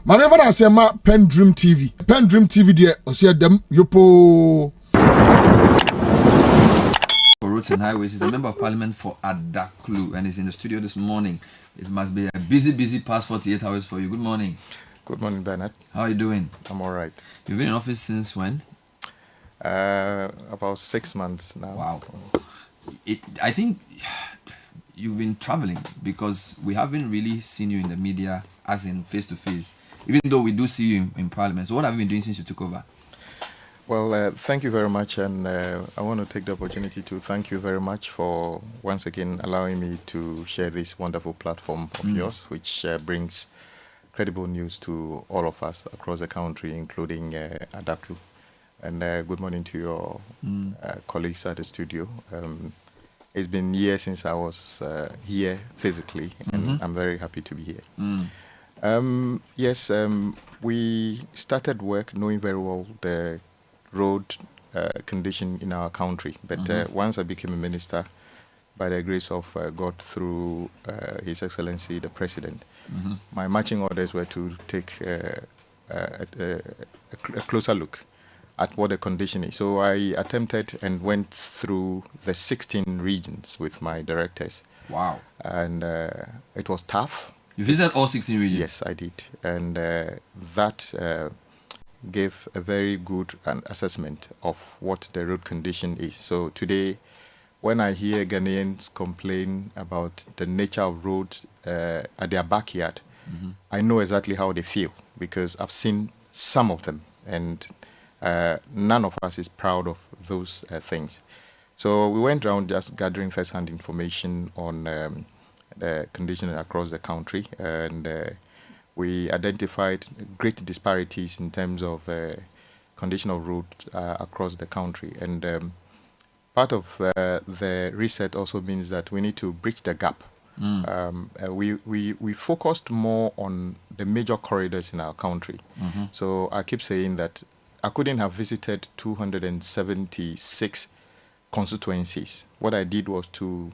Mame fa na se ma PENDREAM TV. PENDREAM TV de osia dem yopo. For Roads and Highways is a member of parliament for Adaklu and is in the studio this morning. It must be a busy past 48 hours for you. Good morning. Good morning, Bernard. How are you doing? I'm all right. You've been in office since when? About 6 months now. Wow. I think you've been traveling because we haven't really seen you in the media as in face to face, even though we do see you in parliament. So what have you been doing since you took over? Well, thank you very much, and I want to take the opportunity to thank you very much for once again allowing me to share this wonderful platform of yours, which brings credible news to all of us across the country, including Adaklu. And good morning to your colleagues at the studio. It's been years since I was here physically, and I'm very happy to be here. Yes, we started work knowing very well the road condition in our country. But once I became a minister, by the grace of God, through His Excellency the President, my marching orders were to take a closer look at what the condition is. So I attempted and went through the 16 regions with my directors. Wow. And it was tough. You visited all 16 regions? Yes, I did. And that gave a very good assessment of what the road condition is. So today, when I hear Ghanaians complain about the nature of roads at their backyard, I know exactly how they feel because I've seen some of them, and none of us is proud of those things. So we went around just gathering first-hand information on the condition across the country, and we identified great disparities in terms of condition of roads across the country. And part of the research also means that we need to bridge the gap. We focused more on the major corridors in our country. So I keep saying that I couldn't have visited 276 constituencies. What I did was to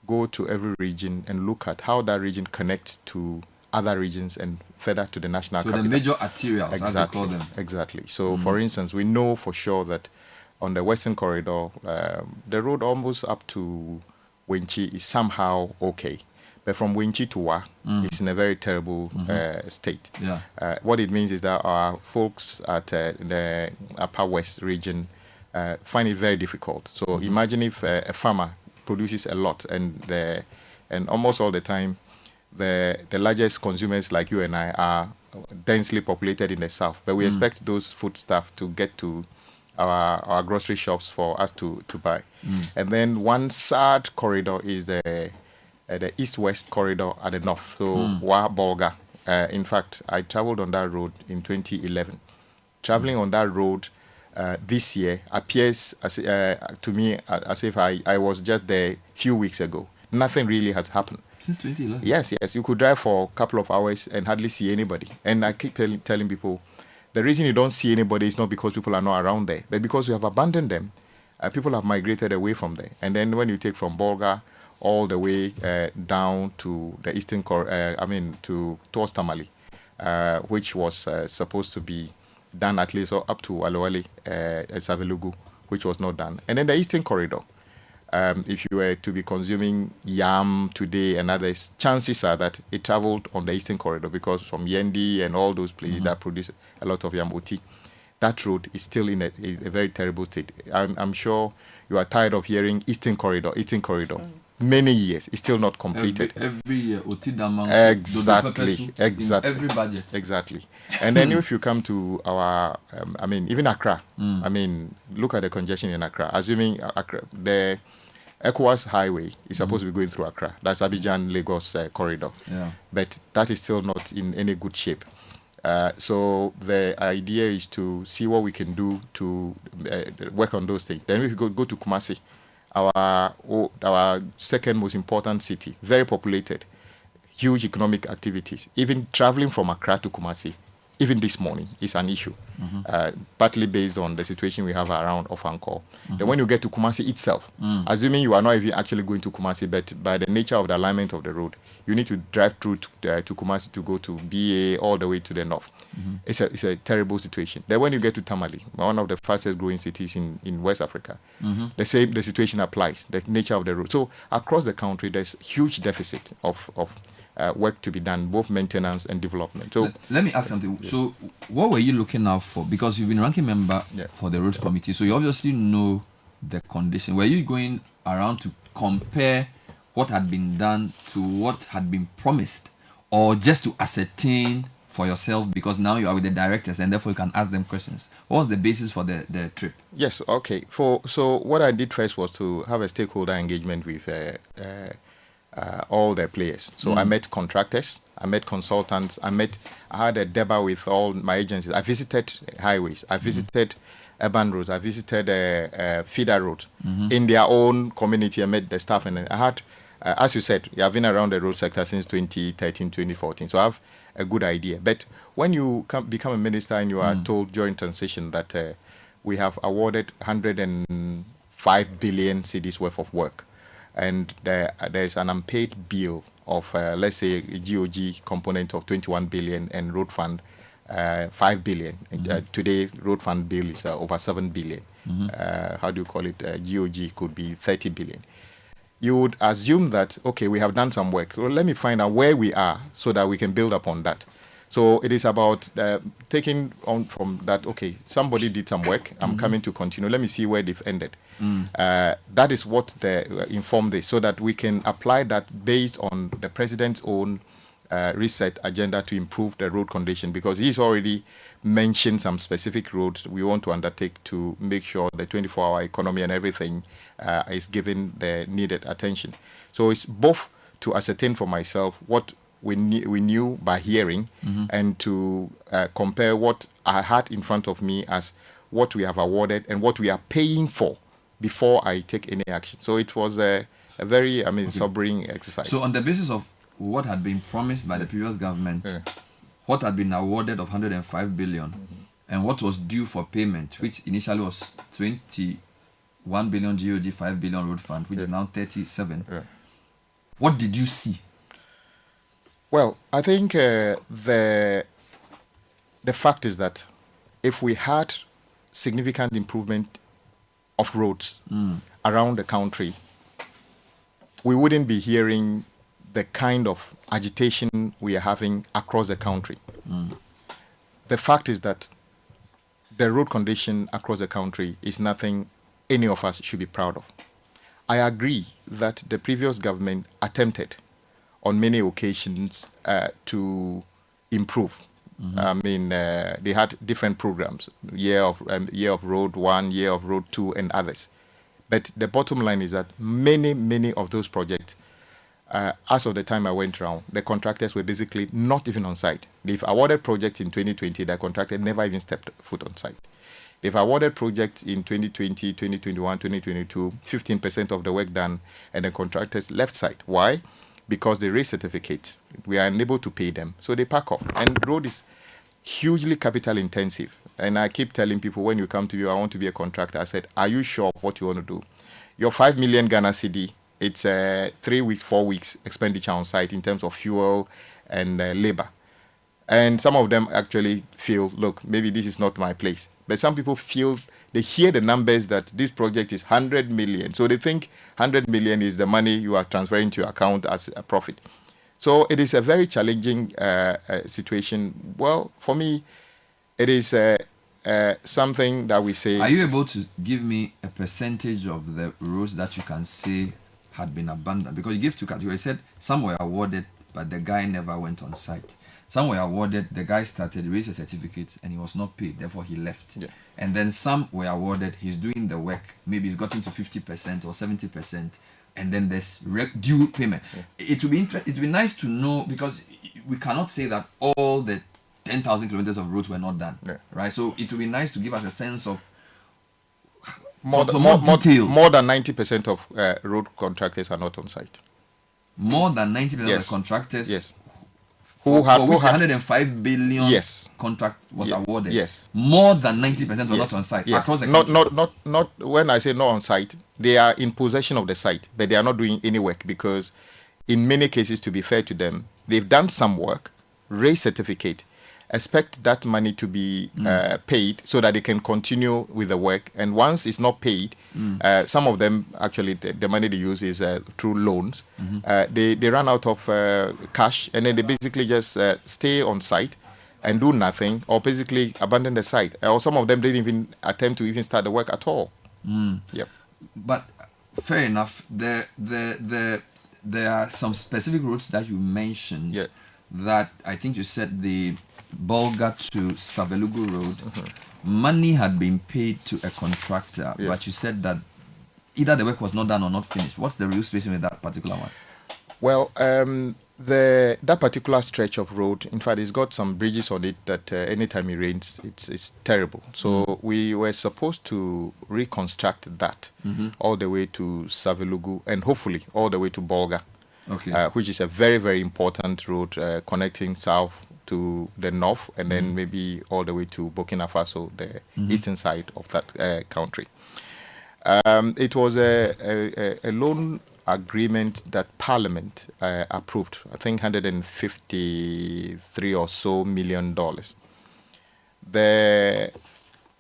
go to every region and look at how that region connects to other regions and further to the national capital. So the major arterials, exactly, as they call them. Exactly. So for instance, we know for sure that on the Western Corridor, the road almost up to Wenchi is somehow okay. But from Wenchi to Wa, it's in a very terrible state. Yeah. What it means is that our folks at the Upper West region find it very difficult. So imagine if a farmer produces a lot, and almost all the time, the largest consumers like you and I are densely populated in the south. But we expect those foodstuff to get to our grocery shops for us to buy. And then one sad corridor is the east-west corridor at the north, so Wa Bolga. In fact, I traveled on that road in 2011. Traveling on that road this year appears to me as if I was just there a few weeks ago. Nothing really has happened. Since 2011? Yes. You could drive for a couple of hours and hardly see anybody. And I keep telling people, the reason you don't see anybody is not because people are not around there, but because we have abandoned them. People have migrated away from there. And then when you take from Bolga all the way down to the eastern, towards Tamale, which was supposed to be done at least up to Alawali, Savelugu, which was not done. And then the eastern corridor, if you were to be consuming yam today and others, chances are that it traveled on the eastern corridor, because from Yendi and all those places that produce a lot of yam oti, that road is still in a very terrible state. I'm sure you are tired of hearing Eastern Corridor. Many years, it's still not completed. Every year, exactly. Every budget. Exactly. And then if you come to our, even Accra, look at the congestion in Accra. Assuming Accra, the ECOWAS highway is supposed to be going through Accra. That's Abidjan-Lagos corridor. Yeah. But that is still not in any good shape. So the idea is to see what we can do to work on those things. Then we go to Kumasi, our second most important city, very populated, huge economic activities. Even traveling from Accra to Kumasi even this morning, is an issue, partly based on the situation we have around Ofankor. Then when you get to Kumasi itself, assuming you are not even actually going to Kumasi, but by the nature of the alignment of the road, you need to drive through to Kumasi to go to BA all the way to the north. It's a terrible situation. Then when you get to Tamale, one of the fastest growing cities in West Africa, the situation applies, the nature of the road. So across the country, there's huge deficit of work to be done, both maintenance and development. So let me ask something. So what were you looking out for? Because you've been ranking member for the roads committee, so you obviously know the condition. Were you going around to compare what had been done to what had been promised, or just to ascertain for yourself, because now you are with the directors and therefore you can ask them questions? What was the basis for the trip? Yes, okay. So what I did first was to have a stakeholder engagement with all the players. So I met contractors, I met consultants, I had a deba with all my agencies. I visited highways, I visited urban roads, I visited feeder roads in their own community. I met the staff, and I had, as you said, I've been around the road sector since 2013, 2014. So I have a good idea. But when you become a minister and you are told during transition that we have awarded 105 billion cedis worth of work, and there's an unpaid bill of, let's say, a GOG component of 21 billion and road fund 5 billion. Today, road fund bill is over 7 billion. How do you call it? GOG could be 30 billion. You would assume that, okay, we have done some work. Well, let me find out where we are so that we can build upon that. So it is about taking on from that, okay, somebody did some work, I'm coming to continue. Let me see where they've ended. That is what informed this, so that we can apply that based on the president's own reset agenda to improve the road condition, because he's already mentioned some specific roads we want to undertake to make sure the 24-hour economy and everything is given the needed attention. So it's both to ascertain for myself what we knew by hearing, and to compare what I had in front of me as what we have awarded and what we are paying for before I take any action. So it was a very, sobering exercise. So on the basis of what had been promised by the previous government, what had been awarded of 105 billion, and what was due for payment, which initially was 21 billion GOG, 5 billion road fund, which is now 37. What did you see? Well, I think the fact is that if we had significant improvement of roads around the country, we wouldn't be hearing the kind of agitation we are having across the country. The fact is that the road condition across the country is nothing any of us should be proud of. I agree that the previous government attempted on many occasions to improve. They had different programs, year of road 1, year of road 2, and others. But the bottom line is that many of those projects, as of the time I went around, the contractors were basically not even on site. They've awarded projects in 2020, the contractor never even stepped foot on site. They've awarded projects in 2020, 2021, 2022, 15% of the work done, and the contractors left site. Why? Because they raise certificates. We are unable to pay them, so they pack off. And road is hugely capital intensive. And I keep telling people, when you come to me, I want to be a contractor. I said, are you sure of what you want to do? Your 5 million Ghana cedi, it's 3 weeks, 4 weeks expenditure on site in terms of fuel and labor. And some of them actually feel, look, maybe this is not my place. But some people feel, they hear the numbers that this project is 100 million. So they think 100 million is the money you are transferring to your account as a profit. So it is a very challenging situation. Well, for me, it is something that we say. Are you able to give me a percentage of the roads that you can say had been abandoned? Because you gave two categories. You said some were awarded, but the guy never went on site. Some were awarded, the guy started, raised a certificate, and he was not paid, therefore he left. Yeah. And then some were awarded, he's doing the work, maybe he's gotten to 50% or 70%, and then there's due payment. Yeah. It would be nice to know, because we cannot say that all the 10,000 kilometers of roads were not done, right? So it would be nice to give us a sense of more details. More than 90% of road contractors are not on site. More than 90% of the contractors who had 105 billion yes contract was awarded. Yes, more than 90% were not on site across the country. Not when I say not on site, they are in possession of the site, but they are not doing any work because, in many cases, to be fair to them, they've done some work, raised certificate, expect that money to be paid so that they can continue with the work. And once it's not paid, some of them actually the money they use is through loans. They run out of cash, and then they basically just stay on site and do nothing, or basically abandon the site. Or some of them didn't even attempt to even start the work at all. Yep. But fair enough. There are some specific routes that you mentioned that I think you said the Bulga to Savelugu Road, money had been paid to a contractor, but you said that either the work was not done or not finished. What's the real situation with that particular one? Well, that particular stretch of road, in fact, it's got some bridges on it that anytime it rains, it's terrible. So we were supposed to reconstruct that all the way to Savelugu and hopefully all the way to Bulga, which is a very, very important road connecting south to the north, and then maybe all the way to Burkina Faso, the eastern side of that country. It was a loan agreement that Parliament approved, I think $153 or so million.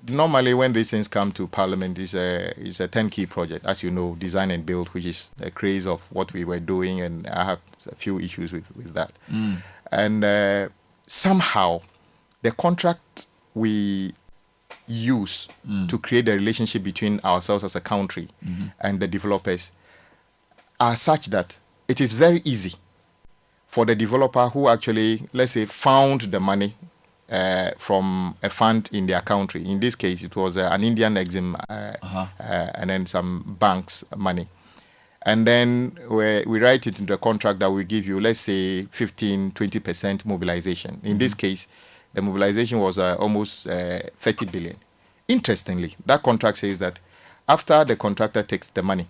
Normally when these things come to Parliament, it's a turnkey project, as you know, design and build, which is the craze of what we were doing, and I have a few issues with that. And somehow the contract we use to create a relationship between ourselves as a country and the developers are such that it is very easy for the developer who actually, let's say, found the money from a fund in their country. In this case, it was an Indian Exim and then some banks' money. And then we write it in the contract that we give you, let's say, 15-20% mobilization. In this case, the mobilization was almost 30 billion. Interestingly, that contract says that after the contractor takes the money,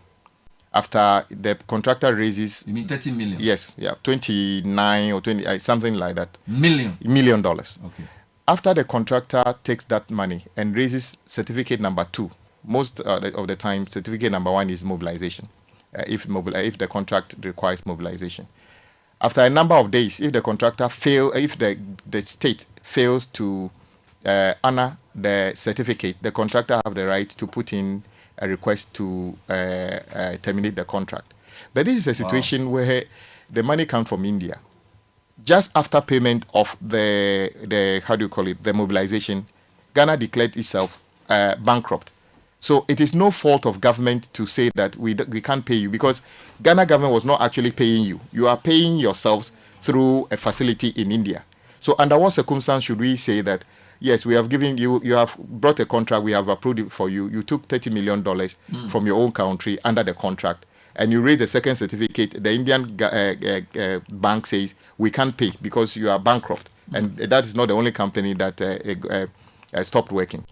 after the contractor raises... You mean 30 million? Yes, 29 or 20, something like that. $1 million. Okay. After the contractor takes that money and raises certificate number 2, most of the time, certificate number 1 is mobilization. If the contract requires mobilization. After a number of days, if the contractor if the state fails to honor the certificate, the contractor have the right to put in a request to terminate the contract. But this is a situation where the money comes from India. Just after payment of the how do you call it, the mobilization, Ghana declared itself bankrupt. So it is no fault of government to say that we can't pay you, because Ghana government was not actually paying you. You are paying yourselves through a facility in India. So under what circumstance should we say that, yes, we have given you, you have brought a contract, we have approved it for you, you took $30 million from your own country under the contract, and you raise the second certificate, the Indian bank says, we can't pay because you are bankrupt. And that is not the only company that stopped working.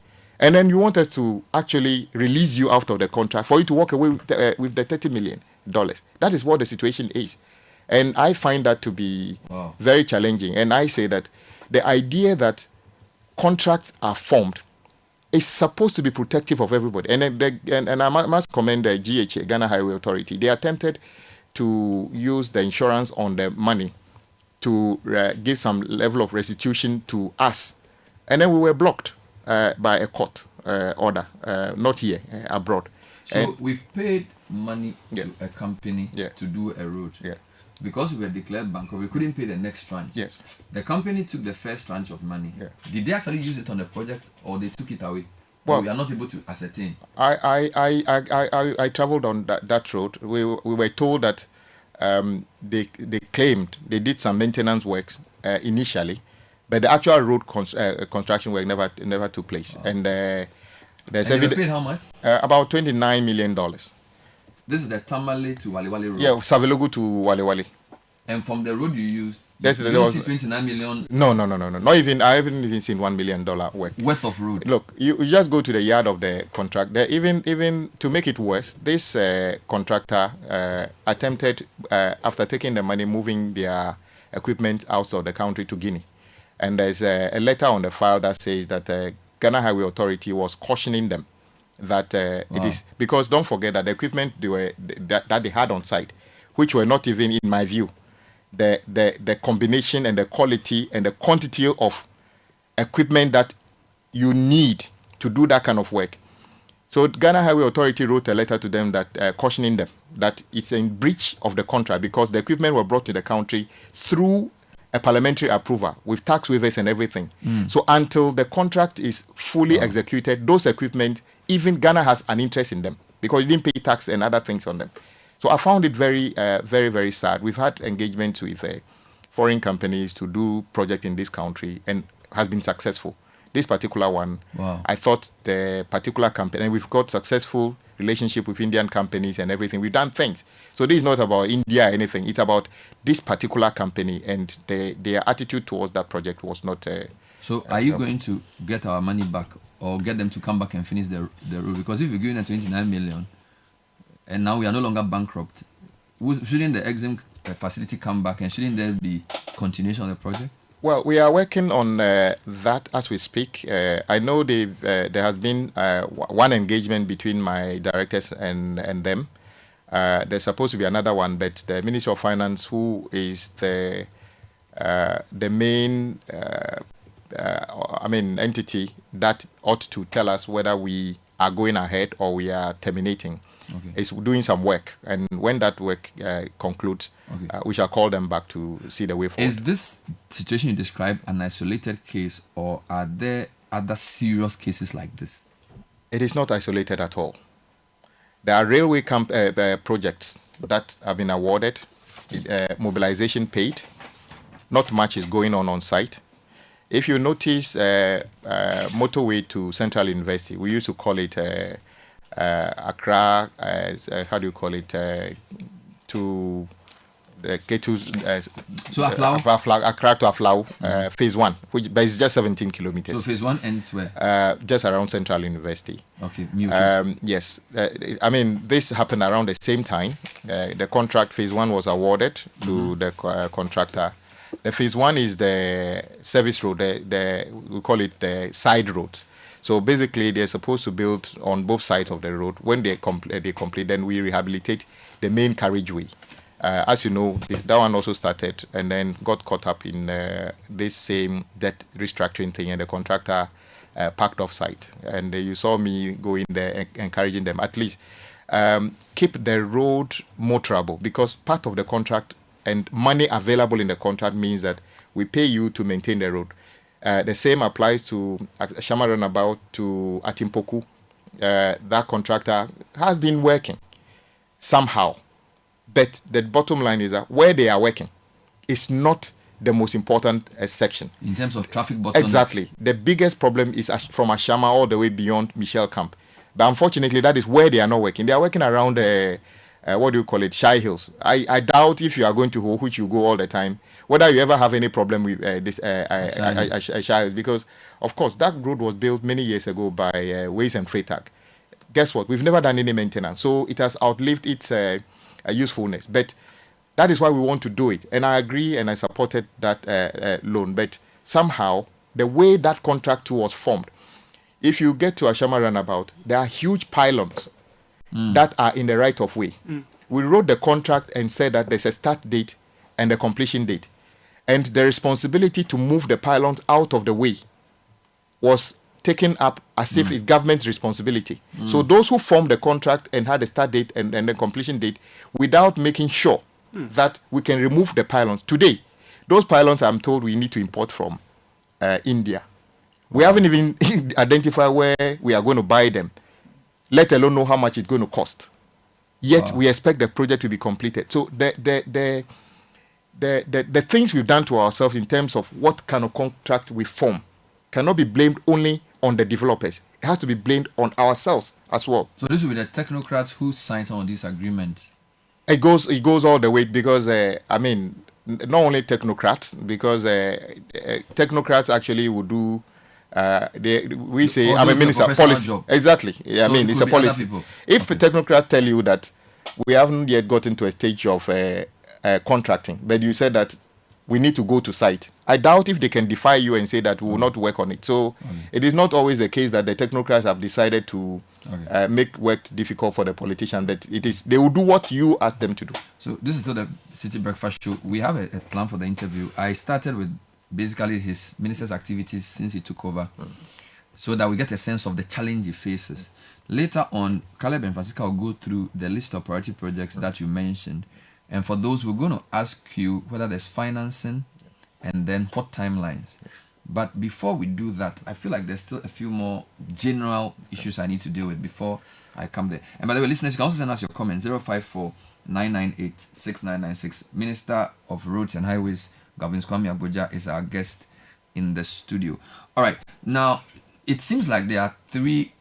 And then you want us to actually release you out of the contract for you to walk away with the $30 million. That is what the situation is. And I find that to be very challenging. And I say that the idea that contracts are formed is supposed to be protective of everybody. And I must commend the GHA, Ghana Highway Authority. They attempted to use the insurance on the money to give some level of restitution to us. And then we were blocked by a court order, not here, abroad. So we've paid money to a company to do a road. Because we were declared bankrupt, we couldn't pay the next tranche. Yes. The company took the first tranche of money. Did they actually use it on the project, or they took it away? Well, we are not able to ascertain. I traveled on that road. We were told that they claimed they did some maintenance works initially, but the actual road construction work never took place. And there's and they paid how much? About $29 million. This is the Tamale to Waliwali road. Yeah, Savelugu to Waliwali. And from the road you used, yes, you didn't see 29 million. No. Not even. I haven't even seen $1 million work. Worth of road. Look, you just go to the yard of the contractor. Even to make it worse, this contractor attempted after taking the money, moving their equipment out of the country to Guinea. And there's a letter on the file that says that Ghana Highway Authority was cautioning them that it is, because don't forget that the equipment that they had on site, which were not even, in my view, the combination and the quality and the quantity of equipment that you need to do that kind of work. So Ghana Highway Authority wrote a letter to them that cautioning them that it's in breach of the contract because the equipment were brought to the country through a parliamentary approval with tax waivers and everything. So until the contract is fully executed, those equipment, even Ghana has an interest in them because it didn't pay tax and other things on them. So I found it very, very sad. We've had engagements with foreign companies to do projects in this country and has been successful. This particular one, I thought the particular company, and we've got successful relationship with Indian companies and everything. We've done things. So this is not about India or anything. It's about this particular company and their attitude towards that project was not... So are you going to get our money back or get them to come back and finish the road? Because if you're giving them 29 million and now we are no longer bankrupt, shouldn't the EXIM facility come back and shouldn't there be continuation of the project? Well, we are working on that as we speak. I know there has been one engagement between my directors and them. There's supposed to be another one, but the Ministry of Finance, who is the main entity that ought to tell us whether we are going ahead or we are terminating, is doing some work. And when that work concludes, we shall call them back to see the way forward. Is this situation you describe an isolated case or are there other serious cases like this? It is not isolated at all. There are railway projects that have been awarded, mobilization paid. Not much is going on site. If you notice motorway to Central University, we used to call it Accra, how do you call it, to get to Accra to Aflau, phase 1, which but it's just 17 kilometers. So phase 1 ends where? Just around Central University. Okay, yes. This happened around the same time. The contract phase 1 was awarded to the contractor. The phase 1 is the service road, we call it the side roads. So basically, they're supposed to build on both sides of the road. When they complete, then we rehabilitate the main carriageway. As you know, that one also started and then got caught up in this same debt restructuring thing, and the contractor packed off site. And you saw me go in there encouraging them, at least keep the road motorable, because part of the contract and money available in the contract means that we pay you to maintain the road. The same applies to Shama Runabout, to Atimpoku. That contractor has been working somehow. But the bottom line is that where they are working is not the most important section. In terms of traffic bottlenecks? Exactly. The biggest problem is from Ashama all the way beyond Michelle Camp. But unfortunately, that is where they are not working. They are working around, Shy Hills. I doubt if you are going to Ho, which you go all the time, whether you ever have any problem with Shy Hills, because, of course, that road was built many years ago by Ways and Freight Tag. Guess what? We've never done any maintenance, so it has outlived its usefulness. But that is why we want to do it. And I agree and I supported that loan. But somehow, the way that contract was formed, if you get to Ashama Runabout, there are huge pylons that are in the right of way. We wrote the contract and said that there's a start date and a completion date. And the responsibility to move the pylons out of the way was taken up as if it's government's responsibility. So those who formed the contract and had a start date and the completion date without making sure that we can remove the pylons. Today, those pylons I'm told we need to import from India. We haven't even identified where we are going to buy them, let alone know how much it's going to cost. Yet we expect the project to be completed. So the things we've done to ourselves in terms of what kind of contract we form cannot be blamed only on the developers. It has to be blamed on ourselves as well. So this will be the technocrats who sign some of these agreements. It goes all the way because not only technocrats, because technocrats actually would do. We say I'm a minister policy. Job. Exactly. Yeah, So it's a policy. If a technocrat tell you that we haven't yet gotten to a stage of contracting, but you said that we need to go to site. I doubt if they can defy you and say that we will not work on it. So it is not always the case that the technocrats have decided to make work difficult for the politician. That it is, they will do what you ask them to do. So this is still the City Breakfast Show. We have a plan for the interview. I started with basically his minister's activities since he took over, so that we get a sense of the challenge he faces. Later on, Caleb and Francisca will go through the list of priority projects that you mentioned. And for those, we're going to ask you whether there's financing and then what timelines. But before we do that, I feel like there's still a few more general issues I need to deal with before I come there. And by the way, listeners, you can also send us your comments, 054-998-6996. Minister of Roads and Highways, Gavin Kwame Agoja, is our guest in the studio. All right. Now, it seems like there are three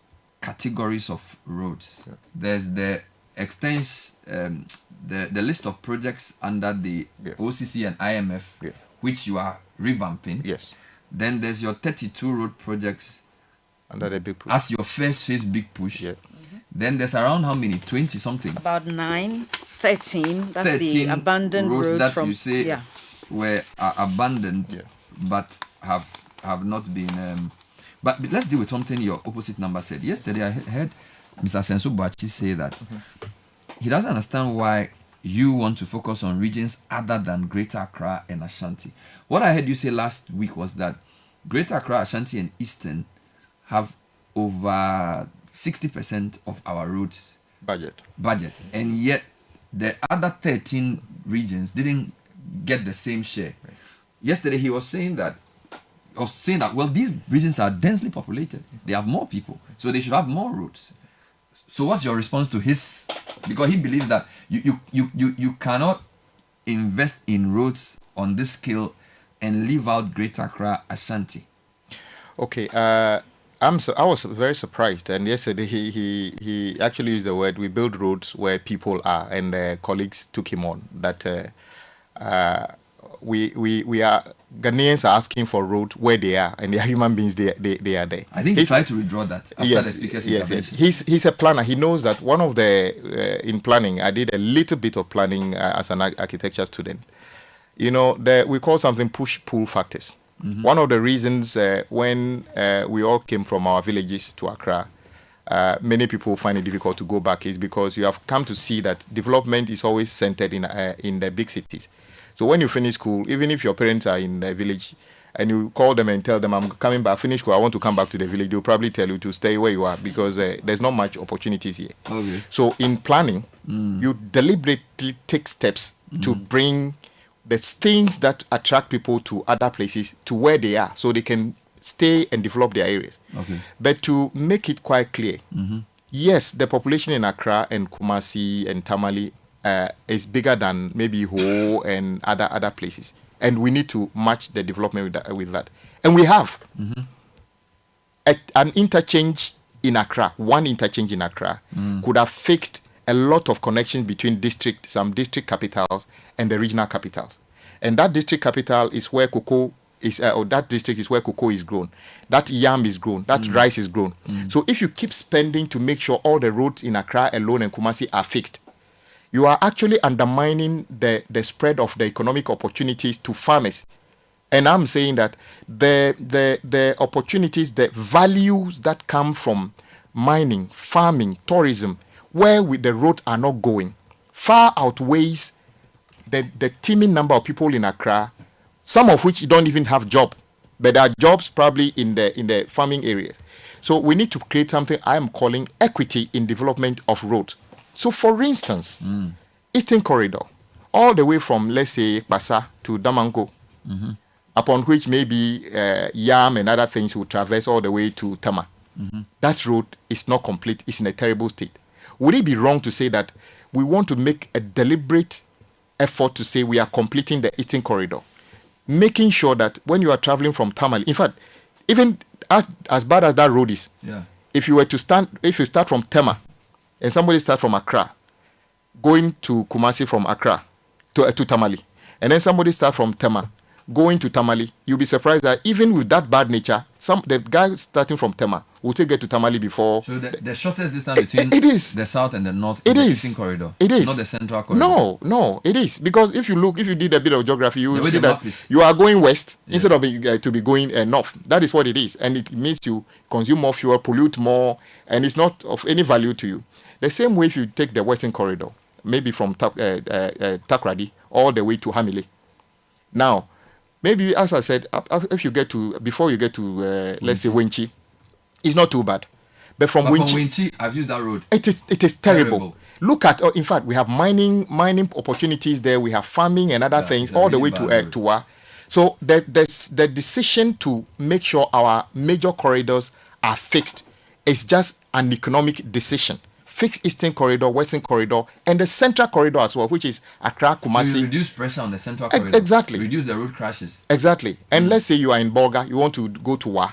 categories of roads. Yeah. There's the extension, the list of projects under the OCC and IMF, which you are revamping. Yes. Then there's your 32 road projects under the big push. As your first phase big push. Yeah. Then there's around how many? 20 something? About 13. That's 13 the abandoned roads that from, you say were abandoned, but have not been. But let's deal with something your opposite number said. Yesterday I heard Mr. Sensu Bachi say that he doesn't understand why you want to focus on regions other than Greater Accra and Ashanti. What I heard you say last week was that Greater Accra, Ashanti, and Eastern have over 60% of our roads budget, and yet the other 13 regions didn't get the same share. Right. Yesterday he was saying that, well, these regions are densely populated. They have more people, so they should have more roads. So what's your response to his? Because he believes that you cannot invest in roads on this scale and leave out Greater Accra, Ashanti. Okay, I was very surprised, and yesterday he actually used the word, we build roads where people are, and colleagues took him on that we are Ghanaians are asking for roads where they are, and they are human beings. They are there. I think he tried to withdraw that after the speaker's intervention. He's a planner. He knows that one of the in planning. I did a little bit of planning as an architecture student. You know, we call something push-pull factors. Mm-hmm. One of the reasons when we all came from our villages to Accra, many people find it difficult to go back is because you have come to see that development is always centered in the big cities. So when you finish school, even if your parents are in the village and you call them and tell them, I'm coming back, finish school, I want to come back to the village, they'll probably tell you to stay where you are because there's not much opportunities here. Okay. So in planning, you deliberately take steps to bring the things that attract people to other places to where they are so they can stay and develop their areas. Okay. But to make it quite clear, yes, the population in Accra and Kumasi and Tamale is bigger than maybe Ho and other places, and we need to match the development with that. And we have an interchange in Accra. One interchange in Accra could have fixed a lot of connections between some district capitals and the regional capitals. And that district capital is where cocoa is, or that district is where cocoa is grown. That yam is grown. That rice is grown. So if you keep spending to make sure all the roads in Accra alone and Kumasi are fixed, you are actually undermining the spread of the economic opportunities to farmers. And I'm saying that the opportunities, the values that come from mining, farming, tourism, where the roads are not going, far outweighs the teeming number of people in Accra, some of which don't even have job, but there are jobs probably in the farming areas. So we need to create something I am calling equity in development of roads. So, for instance, Eastern Corridor, all the way from, let's say, Basa to Damango, upon which maybe yam and other things will traverse all the way to Tama. That road is not complete. It's in a terrible state. Would it be wrong to say that we want to make a deliberate effort to say we are completing the Eastern Corridor, making sure that when you are traveling from Tamale, in fact, even as bad as that road is, if you start from Tema, and somebody starts from Accra, going to Kumasi from Accra to Tamale, and then somebody starts from Tema, going to Tamale, you'll be surprised that even with that bad nature, the guy starting from Tema We'll take get to Tamale before. So the shortest distance between it is. the south and the north It is the is. eastern corridor. It is. Not the central corridor. No, it is. Because if you did a bit of geography, you will see that is. you are going west instead of to be going north. That is what it is. And it means you consume more fuel, pollute more, and it's not of any value to you. The same way if you take the western corridor, maybe from Takrady all the way to Hamile. Now, maybe, as I said, if you get to, before you get to, let's say, Wenchi, it's not too bad. But from Wenchi, I've used that road. It is terrible. Look at, in fact, we have mining opportunities there. We have farming and other things all the way to Tuwa. So the decision to make sure our major corridors are fixed is just an economic decision. Fix Eastern Corridor, Western Corridor, and the Central Corridor as well, which is Accra, Kumasi. So you reduce pressure on the Central Corridor. Exactly. Reduce the road crashes. Exactly. And let's say you are in Bolga, you want to go to Wa.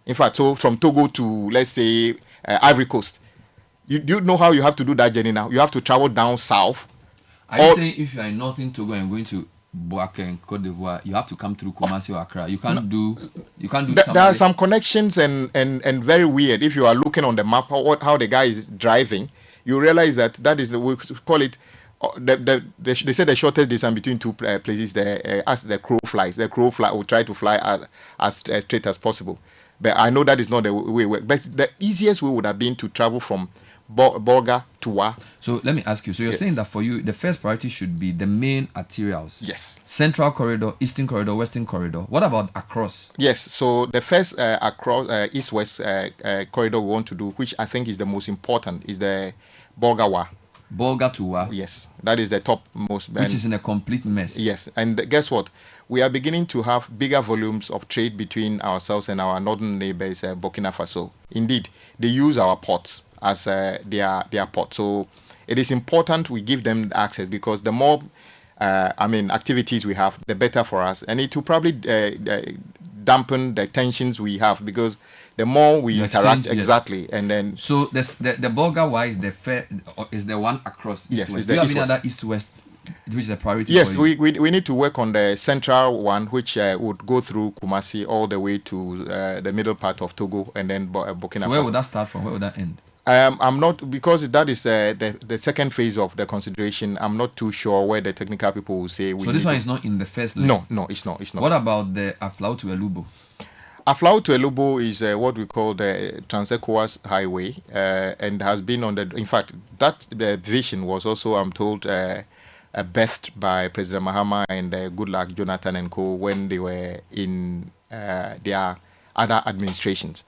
In fact, so from Togo to, let's say, Ivory Coast. You know how you have to do that journey now? You have to travel down south. Are you saying if you are in northern Togo and going to Boaké and Côte d'Ivoire, you have to come through Kumasi or Accra? You can't do there are some connections and very weird. If you are looking on the map how the guy is driving, you realize that is we call it they say the shortest distance between two places there as the crow flies. The crow will try to fly as straight as possible. But I know that is not the way. But the easiest way would have been to travel from Bolga to Wa. So let me ask you. So you're saying that for you, the first priority should be the main arterials. Yes. Central Corridor, Eastern Corridor, Western Corridor. What about across? Yes. So the first across East-West corridor we want to do, which I think is the most important, is the Bolga-Wa. Bolga to Wa. Yes. That is the topmost. Which is in a complete mess. Yes. And guess what? We are beginning to have bigger volumes of trade between ourselves and our northern neighbors, Burkina Faso. Indeed, they use our ports as their port. So it is important we give them access, because the more activities we have, the better for us. And it will probably dampen the tensions we have, because the more we interact, exactly. Yes. And then so the Bolga-Wa is the one across east-west. Yes, do you have any other east-west which is a priority? Yes, for you? we need to work on the central one, which would go through Kumasi all the way to the middle part of Togo and then Burkina Faso. So where would that start from? Where would that end? I'm not, because that is the second phase of the consideration. I'm not too sure where the technical people will say. So this one is not in the first list? No, it's not. What about the Aflau to Elubo? Aflau to Elubo is what we call the Trans-ECOWAS Highway, and has been on the. In fact, that vision was also, I'm told, birthed by President Mahama and Goodluck Jonathan and co. when they were in their other administrations.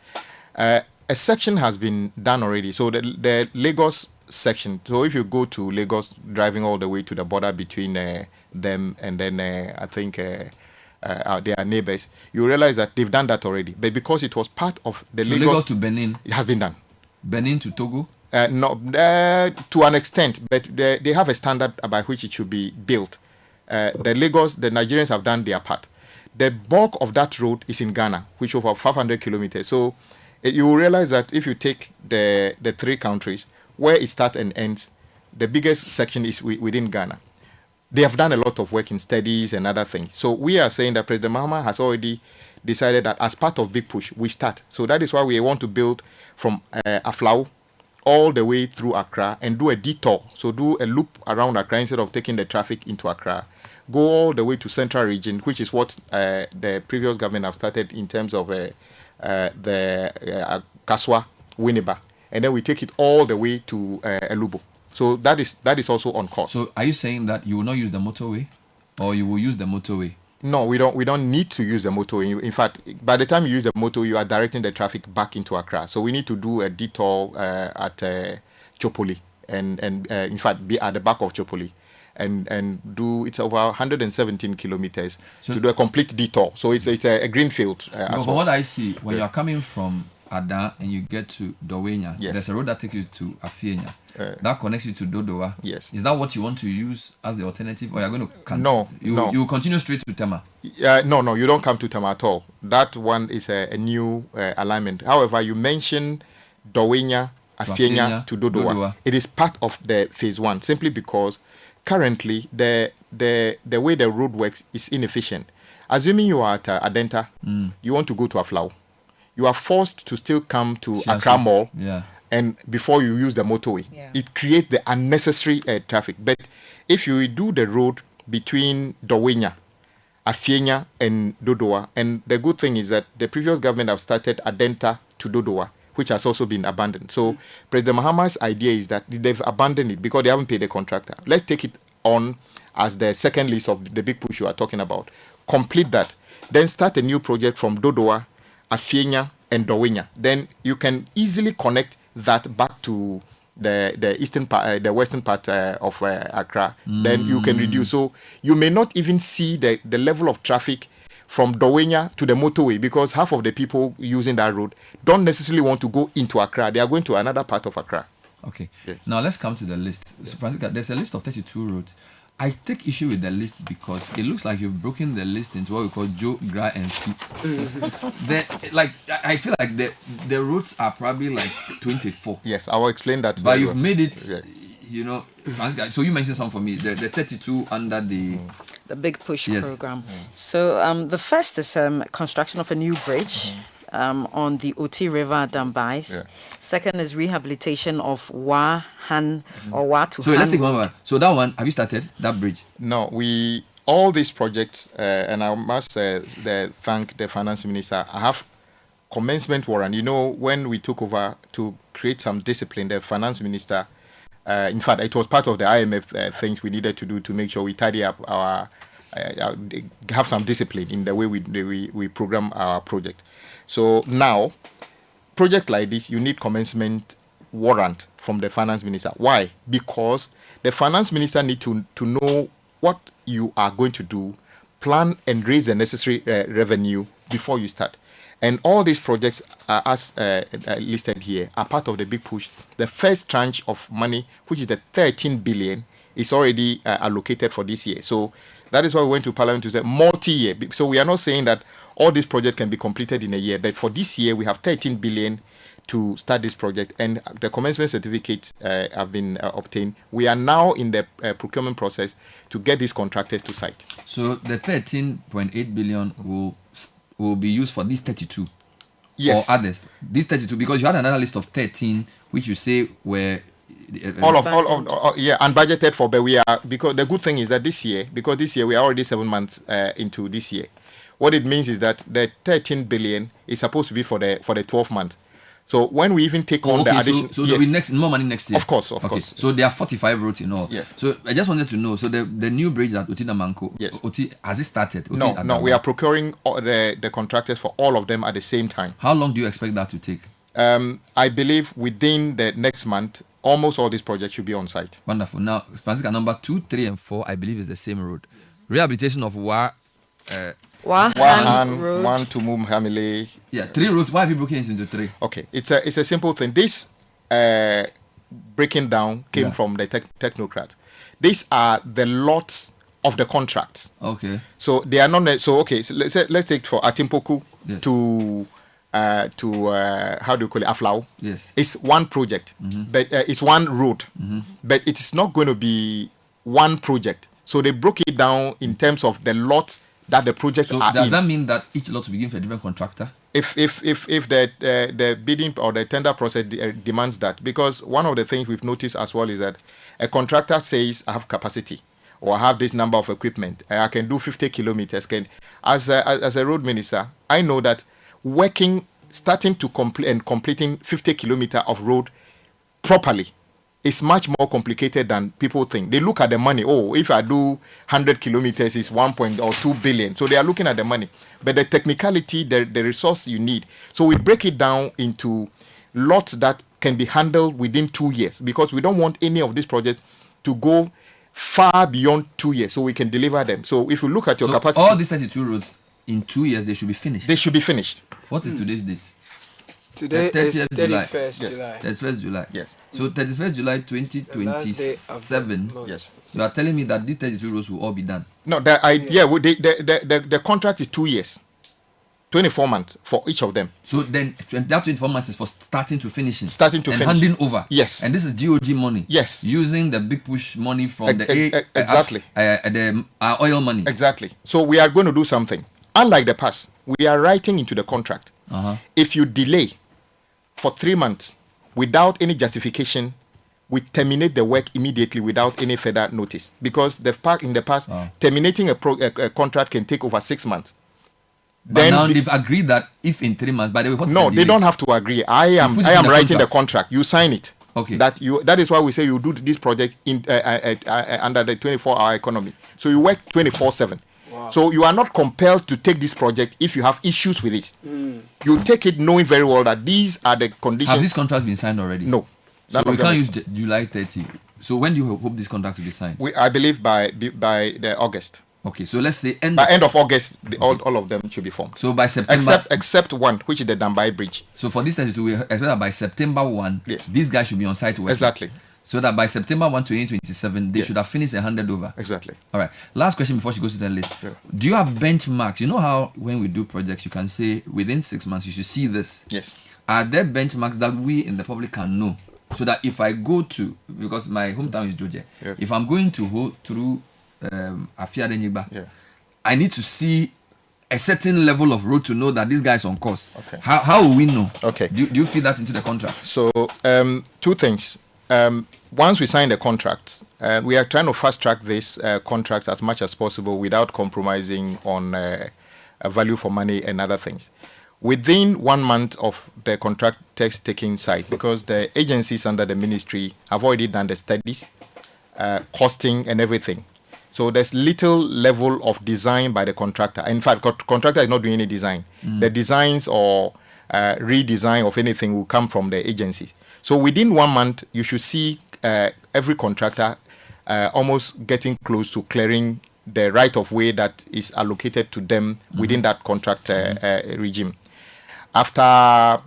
A section has been done already. So the Lagos section. So if you go to Lagos, driving all the way to the border between them and then I think their neighbors, you realize that they've done that already. But because it was part of the Lagos to Benin, it has been done. Benin to Togo. No, to an extent, but they have a standard by which it should be built. The Nigerians have done their part. The bulk of that road is in Ghana, which is over 500 kilometers. So you will realize that if you take the three countries, where it starts and ends, the biggest section is within Ghana. They have done a lot of work in studies and other things. So we are saying that President Mahama has already decided that as part of Big Push, we start. So that is why we want to build from Aflau all the way through Accra and do a detour. So do a loop around Accra instead of taking the traffic into Accra. Go all the way to Central Region, which is what the previous government have started in terms of the Kaswa, Winneba. And then we take it all the way to Elubo. So that is also on course. So are you saying that you will not use the motorway, or you will use the motorway? No, we don't need to use the motorway. In fact, by the time you use the motorway, you are directing the traffic back into Accra. So we need to do a detour at Chopoli, and in fact be at the back of Chopoli, and do, it's over 117 kilometers to do a complete detour. So it's a greenfield. From what I see, when you are coming from Ada and you get to Dowenya, there's a road that takes you to Afienya. That connects you to Dodowa. Yes. Is that what you want to use as the alternative, or you're going to No. You continue straight to Tema? No, you don't come to Tema at all. That one is a new alignment. However, you mentioned Dowenya, Afienya to Dodowa. It is part of the phase one, simply because currently the way the road works is inefficient. Assuming you are at Adenta, you want to go to Aflau. you are forced to still come to Sure, Accra sure. Mall, Yeah. and before you use the motorway. Yeah. It creates the unnecessary traffic. But if you do the road between Dawenya, Afienya, and Dodowa, and the good thing is that the previous government have started Adenta to Dodowa, which has also been abandoned. So President Mahama's idea is that they've abandoned it because they haven't paid the contractor. Let's take it on as the second list of the big push you are talking about. Complete that. Then start a new project from Dodowa, Afienya, and Dawenya. Then you can easily connect that back to the eastern part, the western part of Accra. Then you can reduce. So you may not even see the level of traffic from Dawenya to the motorway, because half of the people using that road don't necessarily want to go into Accra. They are going to another part of Accra. Okay. Yeah. Now let's come to the list. So, Francisca, there's a list of 32 roads. I take issue with the list because it looks like you've broken the list into what we call Joe, Gra, and Fee. I feel like the roads are probably like 24. Yes, I will explain that. But very you've well. made it, Yeah. you know, Francisca. So you mentioned some for me. The 32 under the. The Big Push Yes. program. So the first is construction of a new bridge on the Oti River at Dambais. Yeah. Second is rehabilitation of Wa Han or Wa to So Han. let's take one by one. So that one, have you started that bridge? No, all these projects, and I must thank the finance minister. I have commencement warrant. You know, when we took over to create some discipline, the finance minister, in fact, it was part of the IMF things we needed to do to make sure we tidy up have some discipline in the way we program our project. So now, projects like this, you need commencement warrant from the finance minister. Why? Because the finance minister need to know what you are going to do, plan and raise the necessary revenue before you start. And all these projects are, as listed here, are part of the big push. The first tranche of money, which is the 13 billion, is already allocated for this year. So that is why we went to Parliament to say multi-year. So we are not saying that all these projects can be completed in a year, but for this year we have 13 billion to start this project, and the commencement certificates have been obtained. We are now in the procurement process to get these contractors to site. So the 13.8 billion will be used for these 32. Yes. Or others. These 32, because you had another list of 13, which you say were all of unbudgeted for, but we are, because the good thing is that this year we are already 7 months into this year. What it means is that the 13 billion is supposed to be for the 12 months. So when we even take on the addition, so there'll be more money next year. Of course, of course. So there are 45 roads in all. Yes. So I just wanted to know. So the new bridge at Oti Namanko, Yes. has it started? No, we are procuring the contractors for all of them at the same time. How long do you expect that to take? I believe within the next month, almost all these projects should be on site. Wonderful. Now, Francisca, number 2, 3, and 4, I believe is the same road. Rehabilitation of Wahan Road. One to Hamile. Yeah, 3 roads. Why have you broken it into 3? Okay, it's a simple thing. This breaking down came from the technocrat. These are the lots of the contracts. Okay. So they are not. So okay, so let's take for Atimpoku Yes. to how do you call it, Aflau. Yes. It's one project, but it's one road, but it is not going to be one project. So they broke it down in terms of the lots that the projects So are does in. that mean that each lot will be given for a different contractor? If the bidding or the tender process demands that, because one of the things we've noticed as well is that a contractor says, I have capacity or I have this number of equipment, I can do 50 kilometers. As a road minister, I know that starting to complete and completing 50 kilometers of road properly is much more complicated than people think. They look at the money. Oh, if I do 100 kilometers, it's 1.2 billion. So they are looking at the money. But the technicality, the resource you need. So we break it down into lots that can be handled within 2 years, because we don't want any of these projects to go far beyond 2 years, so we can deliver them. So if you look at your capacity, all these 32 roads in 2 years, they should be finished. They should be finished. What is today's date? Today is 31st Yes. July. 31st July. Yes. So 31st July 2027. Yes. You are telling me that these 32 roads will all be done. No, the contract is 2 years, 24 months for each of them. So then that 24 months is for starting to finishing. Starting to and finish. handing over. Yes. And this is GOG money. Yes. Using the big push money from Exactly. the oil money. Exactly. So we are going to do something. Unlike the past, we are writing into the contract If you delay for 3 months without any justification, we terminate the work immediately without any further notice. Because in the past, terminating a contract can take over 6 months. But now they've agreed that if in 3 months, by the way, what's no, the they delay? don't have to agree. I am writing the contract. You sign it. Okay. That is why we say you do this project in under the 24-hour economy. So you work 24/7. Wow. So you are not compelled to take this project if you have issues with it. You take it knowing very well that these are the conditions. Have these contracts been signed already? No. So we can't use July 30. So when do you hope this contract to be signed? I believe by the August. Okay, so let's say by end of August, all of them should be formed. So by September, except one, which is the Dambai Bridge. So for this 32, we expect that by September 1, yes, these guys should be on site working. Exactly. So that by September 1 to 2027, they should have finished and handed over. Exactly. All right. Last question before she goes to the list. Yeah. Do you have benchmarks? You know how when we do projects, you can say within 6 months you should see this. Yes. Are there benchmarks that we in the public can know? So that if I go to, because my hometown is Georgia, if I'm going to go through Afiade Niba, I need to see a certain level of road to know that this guy is on course. Okay. How will we know? Okay. Do you feed that into the contract? So, two things. Once we sign the contract, we are trying to fast track this contract as much as possible without compromising on a value for money and other things. Within 1 month of the contract text taking site, because the agencies under the ministry have already done the studies, costing and everything. So there's little level of design by the contractor. In fact, contractor is not doing any design. The designs or redesign of anything will come from the agencies. So within 1 month, you should see every contractor almost getting close to clearing the right of way that is allocated to them within that contract regime. After,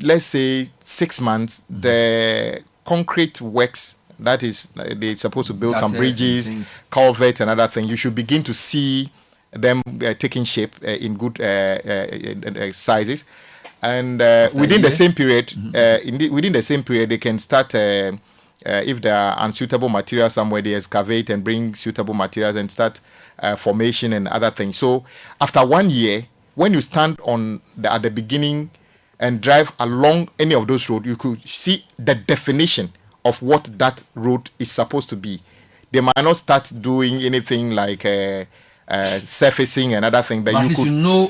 let's say, 6 months, the concrete works, that is, they're supposed to build some bridges, culverts, and other things. You should begin to see them taking shape in good sizes. And within the same period, within the same period, they can start. If there are unsuitable materials somewhere, they excavate and bring suitable materials and start formation and other things. So after 1 year, when you stand at the beginning and drive along any of those roads, you could see the definition of what that road is supposed to be. They might not start doing anything like surfacing and other things, but you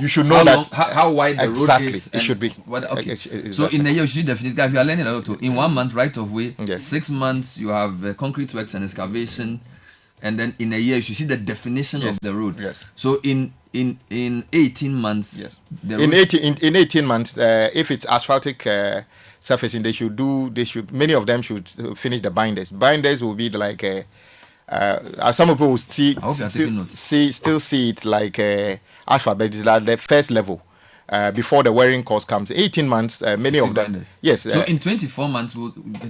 should know how wide the road is. It should be. Okay. Exactly. So in a year, you should definitely, if you are learning a lot, in 1 month right of way, 6 months you have concrete works and excavation, and then in a year you should see the definition of the road. Yes. So in 18 months, in 18 months, if it's asphaltic surfacing, many of them should finish the binders. Binders will be like some people will still see it like asphalt, but it's like the first level before the wearing course comes. 18 months, many of them. Binders. Yes. So in 24 months,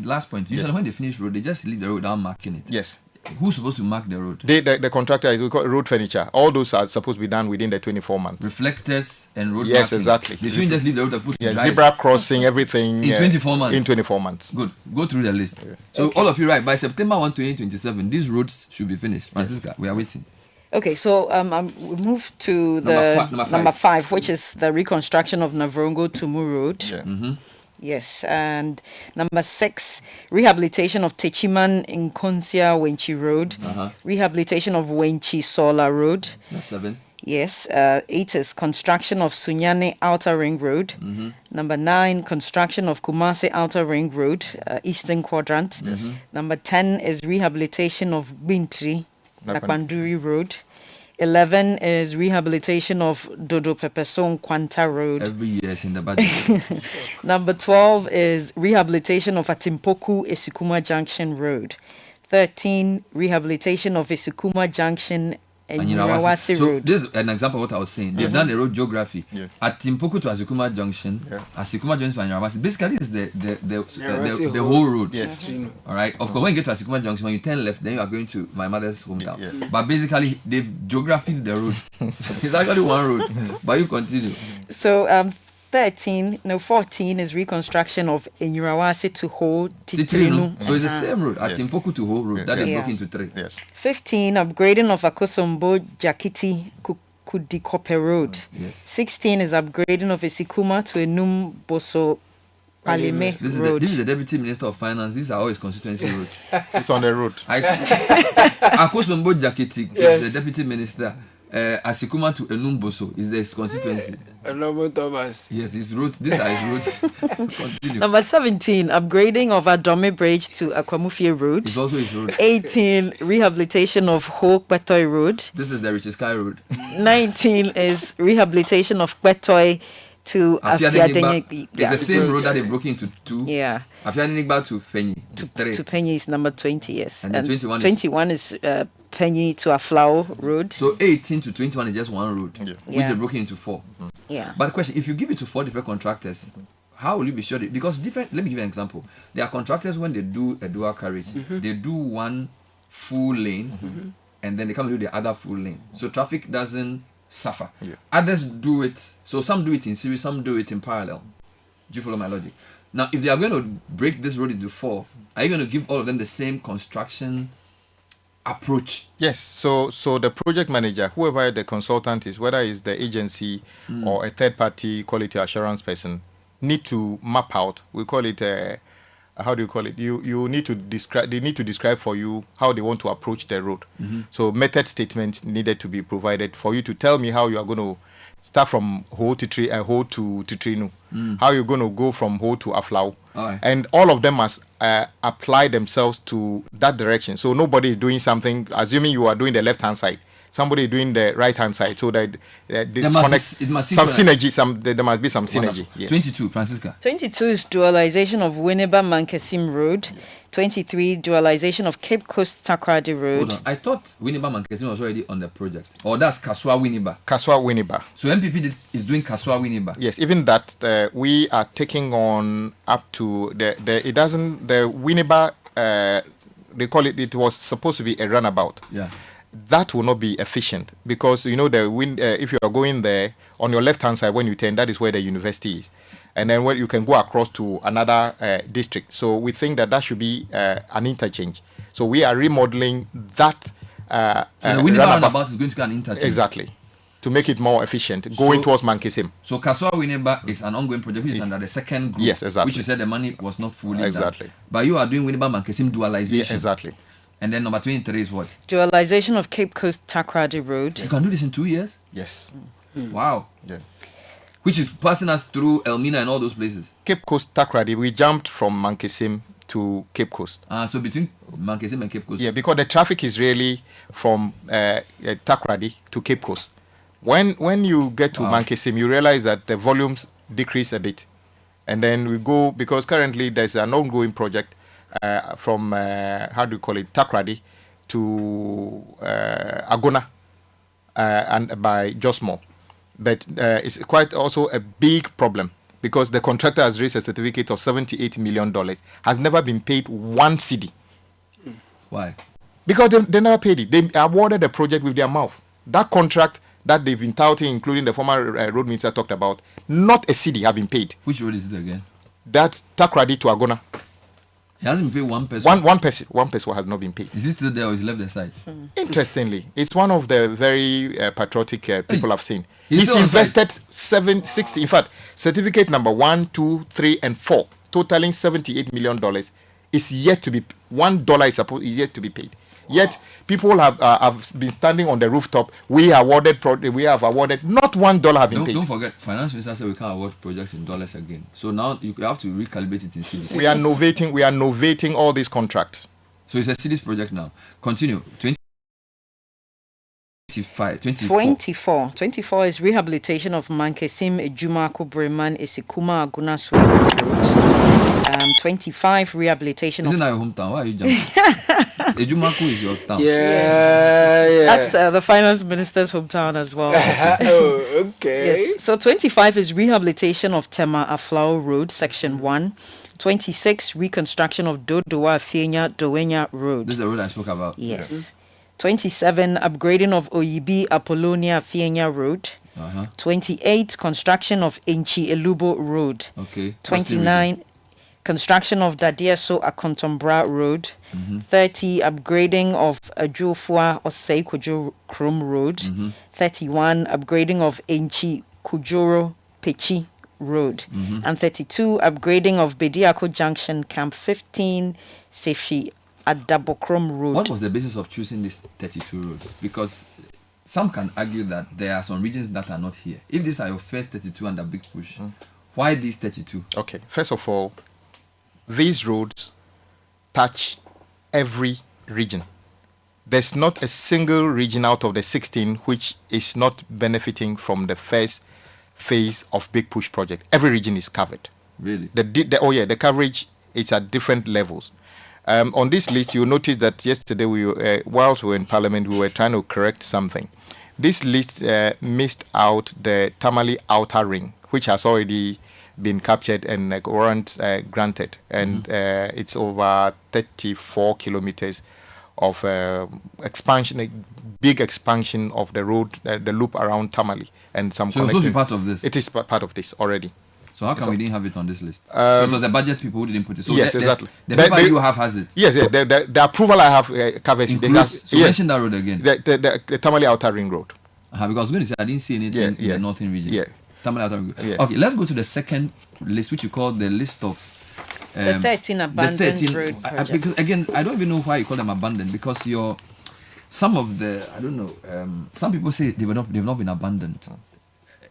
last point, usually when they finish road, they just leave the road without marking it. Yes. Who's supposed to mark the road? The contractor is, we call it road furniture. All those are supposed to be done within the 24 months. Reflectors and road markings. Exactly. They shouldn't just leave the road and put it drive. Zebra crossing, everything. In 24 months? In 24 months. Good. Go through the list. Yeah. So all of you, right, by September 1, 2027, these roads should be finished. Francisca, we are waiting. Okay, so we move to the number five, which is the reconstruction of Navrongo Tumu Road. Yeah. Mm-hmm. Yes, and number 6, rehabilitation of Techiman Nkonsia Wenchi Road, rehabilitation of Wenchi Sola Road. That's 7. Yes, 8 is construction of Sunyani Outer Ring Road. Number 9, construction of Kumasi Outer Ring Road, Eastern Quadrant. Number 10 is rehabilitation of Bintri, Nakwanduri Road. 11 is rehabilitation of Dodo Pepesong Kwanta Road. Every year is in the budget. Number 12 is rehabilitation of Atimpoku Esikuma Junction Road. 13, rehabilitation of Esikuma Junction and Nyirawasi Road. So this is an example of what I was saying. They've done the road geography. At Atimpoku to Asikuma Junction, Asikuma Junction to Nyirawasi. Basically, it's the whole road. Yes. All right. Of course, when you get to Asikuma Junction, when you turn left, then you are going to my mother's hometown. But basically, they've geographied the road. So it's actually one road. But you continue. So 14 is reconstruction of Enyurawasi to Ho Titrinu. So it's the same road, Atimpoku to Ho Road, that they broke into 3. Yes. 15, upgrading of Akosombo Jakiti Kudikope Road. Yes. 16 is upgrading of Esikuma to Enum Boso Paleme Road. This is the Deputy Minister of Finance. These are all his constituency roads. It's on the road. Akosombo Jakiti is the Deputy Minister. Asikuma to Enumboso is his constituency. Thomas. Yes, his roads. These are his roads. Continue. Number 17, upgrading of Adome Bridge to Akwamufie Road. It's also his road. 18, rehabilitation of Ho Kwetoi Road. This is the Richard Sky Road. 19 is rehabilitation of Kwetoi to Afiadenigba. It's the same road that they broke into two. Yeah. Afiadenigba to Fenyi. To Penny is number 20, yes. And 21 is Penny to Aflao Road. So 18 to 21 is just one road, which they broke into 4. Yeah. But the question, if you give it to 4 different contractors, how will you be sure? Because let me give you an example. There are contractors when they do a dual carriage, they do one full lane, and then they come and do the other full lane. So traffic doesn't suffer. Yeah. Others do it. So some do it in series, some do it in parallel. Do you follow my logic? Now, if they are going to break this road into 4, are you going to give all of them the same construction approach? Yes. So the project manager, whoever the consultant is, whether it's the agency or a third-party quality assurance person, need to map out. We call it how do you call it? You need to describe. They need to describe for you how they want to approach the road. So method statements needed to be provided for you to tell me how you are going to start from Ho to Titrinu. How you're going to go from Ho to Aflao. And all of them must apply themselves to that direction. So nobody is doing something, assuming you are doing the left-hand side. Somebody doing the right-hand side, so that there must be some synergy. There must be some synergy. Yeah. 22, Francisca. 22 is dualization of Winneba Mankesim Road. 23, dualization of Cape Coast Takrady Road. Hold on. I thought Winneba Mankesim was already on the project. Or that's Kaswa Winneba. Kaswa Winneba. So MPP is doing Kaswa Winneba. Yes, even that we are taking on up to the Winneba. They call it. It was supposed to be a runabout. Yeah. That will not be efficient because if you are going there on your left hand side when you turn, that is where the university is, and then where you can go across to another district. So we think that should be an interchange. So we are remodeling that. So the Winneba roundabout is going to be an interchange. Exactly, to make it more efficient, going towards Mankesim. So Kaswa Winneba is an ongoing project which is under the second group. Yes, exactly. Which you said the money was not fully exactly done. But you are doing Winneba Mankesim dualization. Yeah, exactly. And then number 23 is what? Dualization of Cape Coast Takrady Road. You can do this in 2 years? Yes. Wow. Yeah. Which is passing us through Elmina and all those places. Cape Coast Takrady, we jumped from Mankesim to Cape Coast. So between Mankesim and Cape Coast. Yeah, because the traffic is really from Takrady to Cape Coast. When you get to Mankesim, you realize that the volumes decrease a bit. And then we go, because currently there's an ongoing project from Takrady to Agona and by Josmo. But it's quite also a big problem because the contractor has raised a certificate of $78 million, has never been paid one cedi. Why? Because they never paid it. They awarded the project with their mouth. That contract that they've been touting, including the former road minister talked about, not a cedi have been paid. Which road is it again? That's Takrady to Agona. He hasn't paid one person. One person has not been paid. Is he still there or he left the site? Interestingly, it's one of the very patriotic people I've seen. He's invested 760. In fact, certificate number 1, 2, 3, and 4, totaling $78 million, is yet to be $1 is yet to be paid. Yet people have been standing on the rooftop. We have awarded not $1 have been paid. Don't forget, finance minister said we can't award projects in dollars again. So now you have to recalibrate it in cedis. We are novating all these contracts. So it's a cedis project now. Continue. 24 is rehabilitation of Mankesim Ejumako Breman Esikuma Agunas Road. 25 rehabilitation Isn't of... that your hometown? Why are you jumping? Ejumako is your town. Yeah. That's the finance minister's hometown as well. Oh, okay. Yes. So 25 is rehabilitation of Tema Aflao Road, section 1. 26, reconstruction of Dodoa Fienya Dowenya Road. This is the road I spoke about. Yes. Yeah. 27, upgrading of Oyibi Apollonia Fienya Road. 28, construction of Enchi Elubo Road. Okay. 29, construction of Dadieso Akontombra Road. 30, upgrading of Ajufua Osei Kujuru Krum Road. 31, upgrading of Enchi Kujuro Pechi Road. And 32, upgrading of Bediako Junction Camp 15 Sefi Adabokrom Road. What was the basis of choosing these 32 roads? Because some can argue that there are some regions that are not here. If these are your first 32 under big push, why these 32? Okay, first of all, these roads touch every region. There's not a single region out of the 16 which is not benefiting from the first phase of Big Push project. Every region is covered. Really? The coverage is at different levels. On this list, you notice that yesterday, whilst we were in Parliament, we were trying to correct something. This list missed out the Tamale Outer Ring, which has already been captured and warrant granted. And it's over 34 kilometers of expansion, a big expansion of the road, the loop around Tamale. And some so it's supposed to be part of this? It is part of this already. So how come we didn't have it on this list? So it was the budget people who didn't put it. So yes, exactly. The paper you have has it. Yes, the approval I have covers it. So mention that road again. The Tamale Outer Ring Road. Because I was going to say I didn't see anything in the northern region. Yeah. Tamale Outer Ring Road. Okay, let's go to the second list, which you call the list of the 13 abandoned road projects. Because again, I don't even know why you call them abandoned, because some of the, I don't know, some people say they've not been abandoned.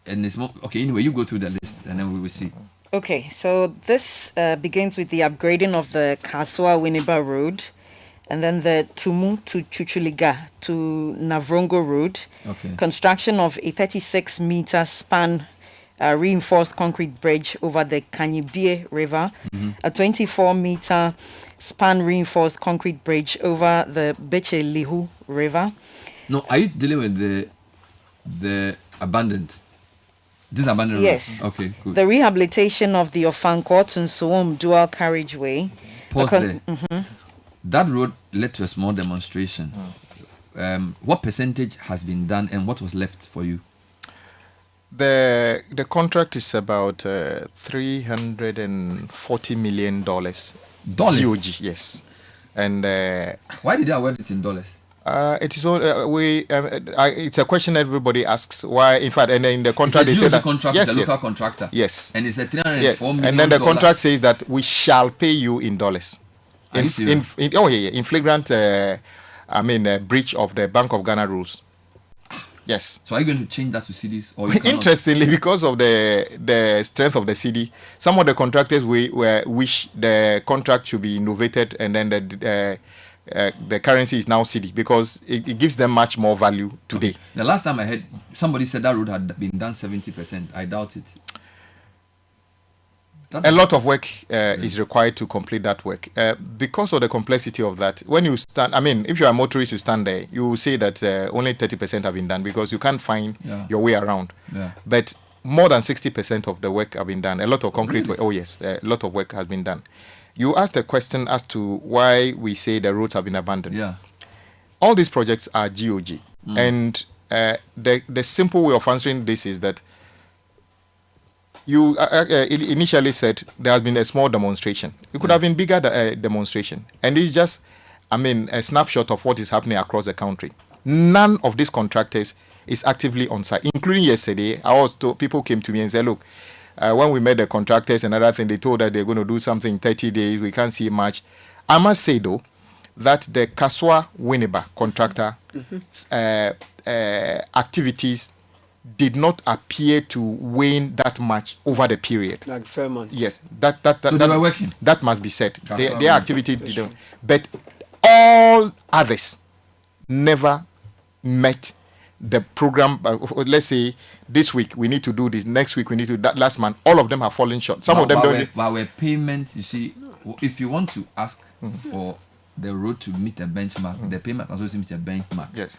And it's more, okay, anyway, you go through the list and then we will see. Okay, so this begins with the upgrading of the Kaswa Winneba Road, and then the Tumu to Chuchuliga to Navrongo Road. Okay. Construction of a 36-meter span reinforced concrete bridge over the Kanyibie River, a 24-meter span reinforced concrete bridge over the Beche Lihu River. No, are you dealing with the abandoned? This abandoned road? Yes. Okay, good. The rehabilitation of the Ofankor to Nsoom dual carriageway. Pause there. That road led to a small demonstration. What percentage has been done and what was left for you? The contract is about $340 million. Dollars? GOG, yes. And why did they award it in dollars? It is it's a question everybody asks. Why? In fact, and in the contract they say that the local contractor. Yes. And it's a $304 million. And then the contract says that we shall pay you in dollars. In flagrant, breach of the Bank of Ghana rules. Yes. So are you going to change that to CDs? Or interestingly, because of the strength of the CD, some of the contractors wish the contract should be innovated, and then the currency is now CD, because it gives them much more value today. Okay. The last time I heard somebody said that road had been done 70%. I doubt it. A lot of work is required to complete that work. Because of the complexity of that, when you stand, if you're a motorist, you stand there, you will say that only 30% have been done, because you can't find your way around. Yeah. But more than 60% of the work have been done. A lot of concrete work. Oh, yes, a lot of work has been done. You asked a question as to why we say the roads have been abandoned. Yeah. All these projects are GOG. And the simple way of answering this is that you initially said there has been a small demonstration. It could have been bigger demonstration. And it's just, a snapshot of what is happening across the country. None of these contractors is actively on site, including yesterday. People came to me and said, look, when we met the contractors and other thing, they told us they're going to do something in 30 days. We can't see much. I must say, though, that the Kaswa Winneba contractor activities did not appear to wane that much over the period. Like Fairmont. Yes, so they were working. That must be said. Their activity didn't. But all others never met the program. Let's say this week we need to do this. Next week we need to do that. Last month, all of them have fallen short. Some of them don't. Our payment, you see, if you want to ask for the road to meet a benchmark, the payment also meet a benchmark. Yes.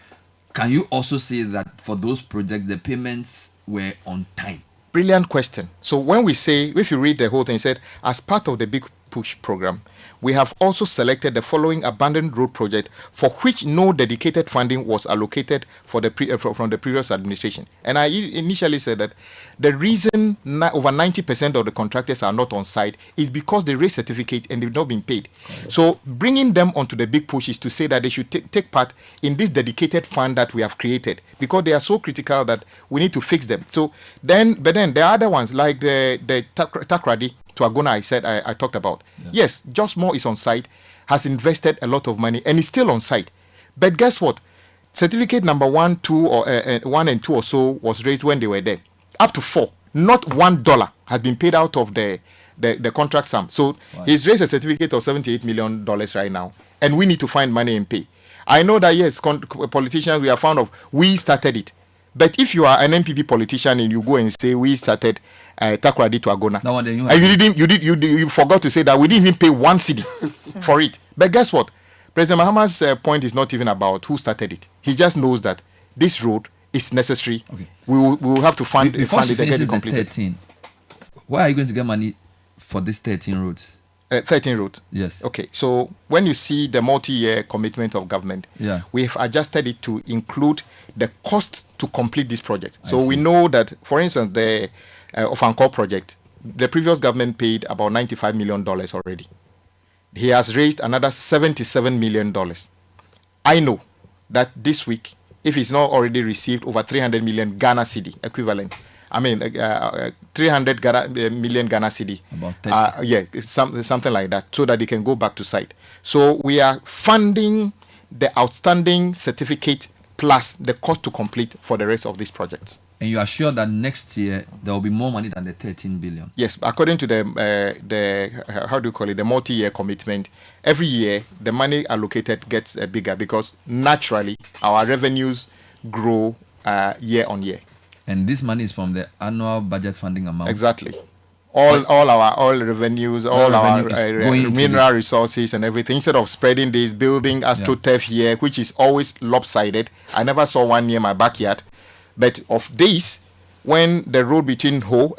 Can you also say that for those projects, the payments were on time? Brilliant question. So when we say, if you read the whole thing, it said, as part of the Big push program, we have also selected the following abandoned road project for which no dedicated funding was allocated for the from the previous administration. And I initially said that the reason over 90% of the contractors are not on site is because they raised certificate and they've not been paid. So bringing them onto the big push is to say that they should take part in this dedicated fund that we have created, because they are so critical that we need to fix them. So then, but then the other ones like the Takrady to Agona, I talked about. Yeah. Yes, Just More is on site, has invested a lot of money and is still on site. But guess what? Certificate number 1, 2, or 1 and 2 or so was raised when they were there. Up to 4, not $1 has been paid out of the contract sum. So he's raised a certificate of $78 million right now, and we need to find money and pay. I know that yes, politicians, we are fond of we started it. But if you are an MPP politician and you go and say we started Takrady to Agona, you forgot to say that we didn't even pay 1 cedi for it. But guess what? President Mahama's point is not even about who started it. He just knows that this road is necessary. Okay. We will have to fund it and get it completed. 13, where are you going to get money for these 13 roads? 13 roads. Yes. Okay. So when you see the multi-year commitment of government, we have adjusted it to include the cost to complete this project. So we know that, for instance, the Ofankor project, the previous government paid about $95 million already. He has raised another $77 million. I know that this week, if he's not already received over 300 million Ghana cedi equivalent, 300 million Ghana cedi. About 30. Something like that, so that they can go back to site. So we are funding the outstanding certificate plus the cost to complete for the rest of these projects. And you are sure that next year there will be more money than the 13 billion? Yes, according to the the multi-year commitment, every year the money allocated gets bigger because naturally our revenues grow year on year. And this money is from the annual budget funding amount? Exactly. All our oil revenues, all our mineral resources and everything. Instead of spreading this, building AstroTurf here, which is always lopsided. I never saw one near my backyard. But of days, when the road between Tema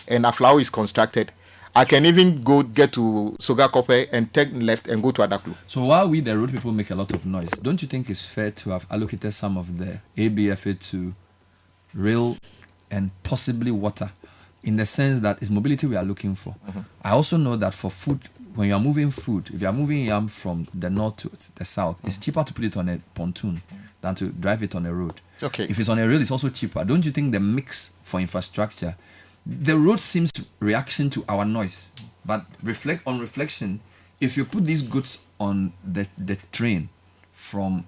and Aflao is constructed, I can even get to Sogakope and take left and go to Adaklu. So while we, the road people, make a lot of noise, don't you think it's fair to have allocated some of the ABFA to rail and possibly water, in the sense that it's mobility we are looking for? Mm-hmm. I also know that for food, when you are moving food, if you are moving yam from the north to the south, it's cheaper to put it on a pontoon than to drive it on a road. Okay. If it's on a rail, it's also cheaper. Don't you think the mix for infrastructure, the road seems reaction to our noise, but on reflection, if you put these goods on the train from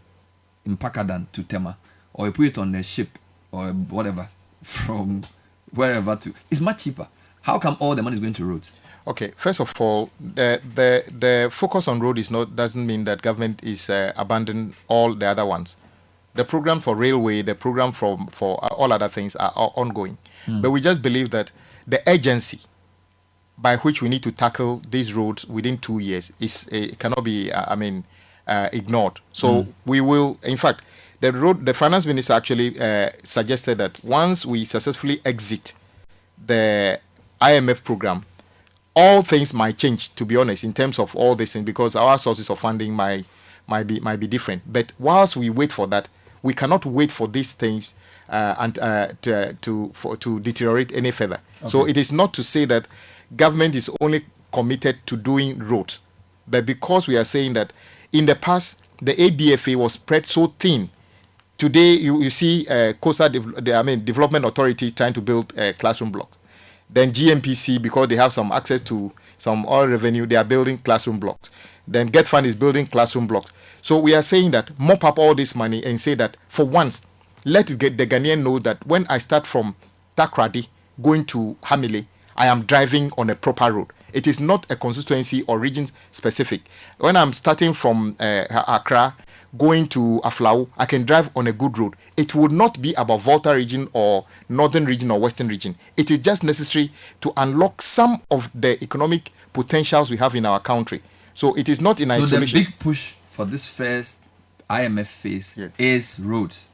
Mpakadan to Tema, or you put it on a ship or whatever from wherever to, it's much cheaper. How come all the money is going to roads? Okay, first of all, the focus on road doesn't mean that government is abandoning all the other ones. The program for railway, the program for all other things are ongoing. But we just believe that the urgency by which we need to tackle these roads within 2 years cannot be ignored. So we will, in fact, the finance minister actually suggested that once we successfully exit the IMF program, all things might change, to be honest, in terms of all these things, because our sources of funding might be different. But whilst we wait for that, we cannot wait for these things to deteriorate any further. Okay. So it is not to say that government is only committed to doing roads, but because we are saying that in the past the ABFA was spread so thin. Today you see Coastal Development Authority trying to build classroom blocks. Then GMPC, because they have some access to some oil revenue, they are building classroom blocks. Then Get Fund is building classroom blocks. So we are saying that mop up all this money and say that for once, let the Ghanaian know that when I start from Takrady going to Hamile, I am driving on a proper road. It is not a constituency or region specific. When I'm starting from Accra, going to Aflao, I can drive on a good road. It would not be about Volta region or northern region or western region. It is just necessary to unlock some of the economic potentials we have in our country. So it is not in isolation. So the big push for this first IMF phase is roads.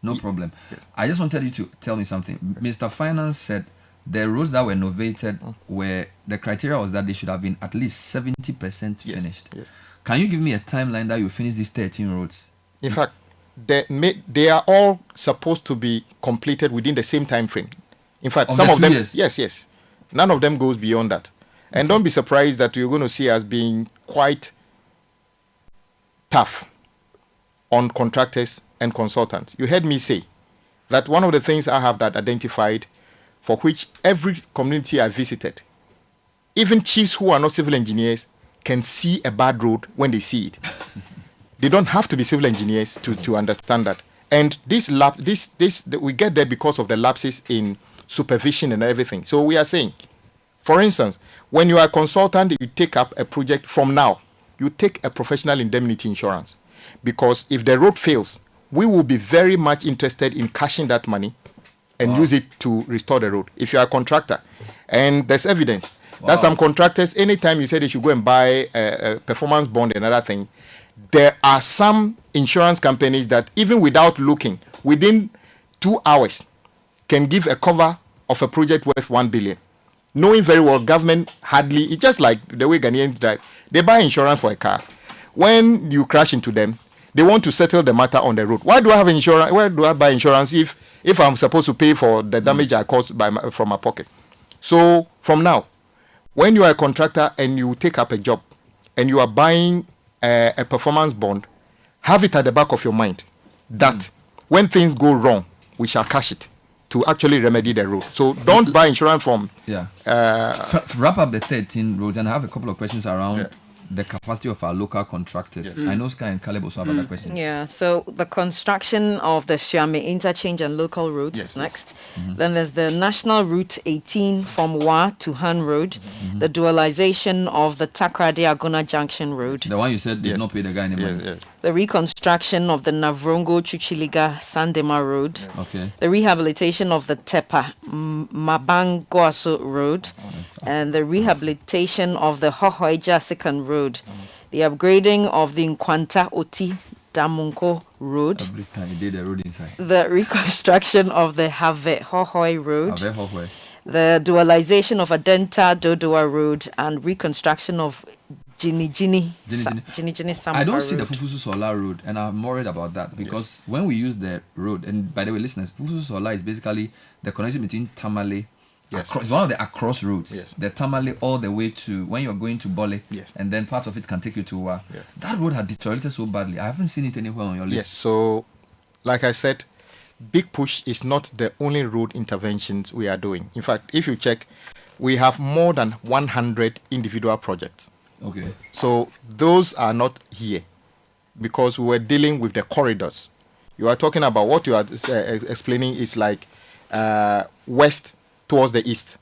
No problem. I just wanted you to tell me something. Mr. Finance said the roads that were novated were, the criteria was that they should have been at least 70% finished. Yes. Can you give me a timeline that you finish these 13 roads? In fact, they are all supposed to be completed within the same time frame. In fact, Of some the of 2 them, years? yes. None of them goes beyond that. And don't be surprised that you're going to see us being quite tough on contractors and consultants. You heard me say that one of the things I have that identified, for which every community I visited, even chiefs who are not civil engineers can see a bad road when they see it. They don't have to be civil engineers to understand that. And we get there because of the lapses in supervision and everything. So we are saying, for instance, when you are a consultant, you take up a project from now, you take a professional indemnity insurance. Because if the road fails, we will be very much interested in cashing that money and use it to restore the road. If you are a contractor, and there's evidence that some contractors, anytime you say they should go and buy a performance bond and another thing, there are some insurance companies that even without looking, within 2 hours, can give a cover of a project worth 1 billion. Knowing very well government hardly, it's just like the way Ghanaians drive. They buy insurance for a car. When you crash into them, they want to settle the matter on the road. Why do I have insurance? Why do I buy insurance if I'm supposed to pay for the damage I caused from my pocket? So from now, when you are a contractor and you take up a job and you are buying a performance bond, have it at the back of your mind that when things go wrong, we shall cash it to actually remedy the road. So don't buy insurance from... Wrap up the 13 roads, and I have a couple of questions around the capacity of our local contractors. I know Sky and Caleb also have other questions. Yeah, so the construction of the Siame interchange and local roads is next. Then there's the National Route 18 from Wa to Han Road, the dualization of the Takrady Agona Junction Road, The one you said did not pay the guy any money. the reconstruction of the Navrongo Chuchiliga Sandema Road, Okay. the rehabilitation of the Tepa Mabangoaso Road, and the rehabilitation of the Hohoija Second Road, the upgrading of the Nkwanta Oti Damunko Road, Every time he did the road inside. the reconstruction of the Have Hohoi Road, Have Hohoi. the dualization of Adenta Dodoa Road, and reconstruction of Jini Sampa I don't see the Road. Fufusu Solar Road, and I'm worried about that because when we use the road, and by the way, listeners, Fufusu Solar is basically the connection between Tamale. It's one of the across roads. The Tamale all the way to when you're going to Bole, and then part of it can take you to Wa. That road had deteriorated so badly. I haven't seen it anywhere on your list. Yes, so like I said, Big Push is not the only road interventions we are doing. In fact, if you check, we have more than 100 individual projects. Okay. So those are not here because we were dealing with the corridors. You are talking about what you are explaining is like west towards the east.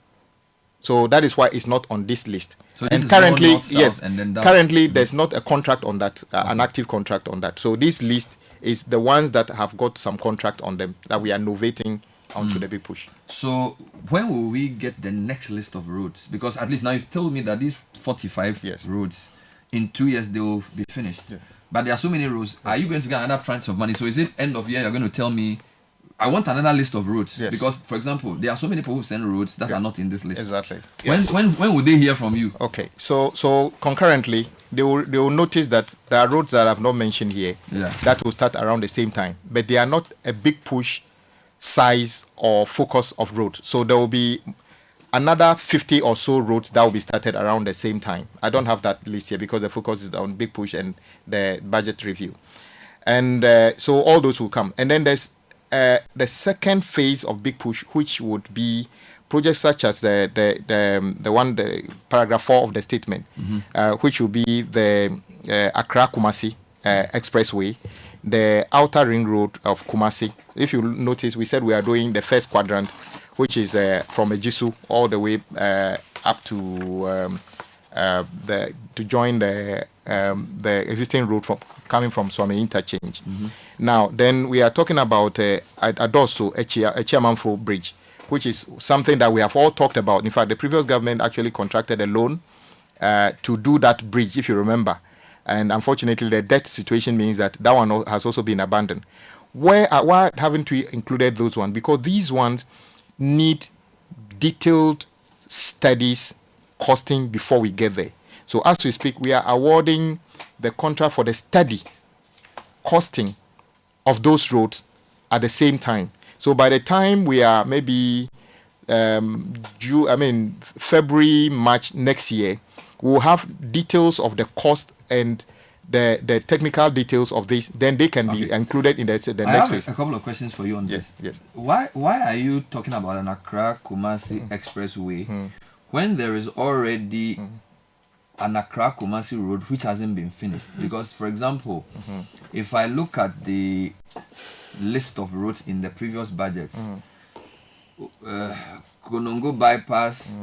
So that is why it's not on this list. So this and is currently, north, south, and then down. currently there's not a contract on that, an active contract on that. So this list is the ones that have got some contract on them that we are novating onto the Big Push. So when will we get the next list of roads? Because at least now you've told me that these 45 roads, in 2 years they will be finished. But there are so many roads. Are you going to get another tranche of money? So is it end of year you're going to tell me, I want another list of roads? Because, for example, there are so many people who send roads that are not in this list. Exactly. When will they hear from you? Okay, so concurrently, they will notice that there are roads that I've not mentioned here that will start around the same time, but they are not a Big Push size or focus of road. So there will be another 50 or so roads that will be started around the same time. I don't have that list here because the focus is on Big Push and the budget review. And so all those will come. And then there's the second phase of Big Push, which would be projects such as the paragraph 4 of the statement, which will be the Accra Kumasi expressway, the outer ring road of Kumasi. If you notice, we said we are doing the first quadrant, which is from Ejisu all the way up to to join the existing road coming from Swami Interchange. Now, then we are talking about Adoso Echiamanfo Bridge, which is something that we have all talked about. In fact, the previous government actually contracted a loan to do that bridge, if you remember. And unfortunately, the debt situation means that one has also been abandoned. Why haven't we included those ones? Because these ones need detailed studies costing before we get there. So as we speak, we are awarding the contract for the study costing of those roads at the same time. So by the time we are maybe February, March next year, we'll have details of the cost and the technical details of this. Then they can be included in the next phase. I have a couple of questions for you on this. Yes. Why are you talking about an Accra Kumasi expressway when there is already an Accra Kumasi road which hasn't been finished? Because, for example, if I look at the list of roads in the previous budgets, Konongo bypass,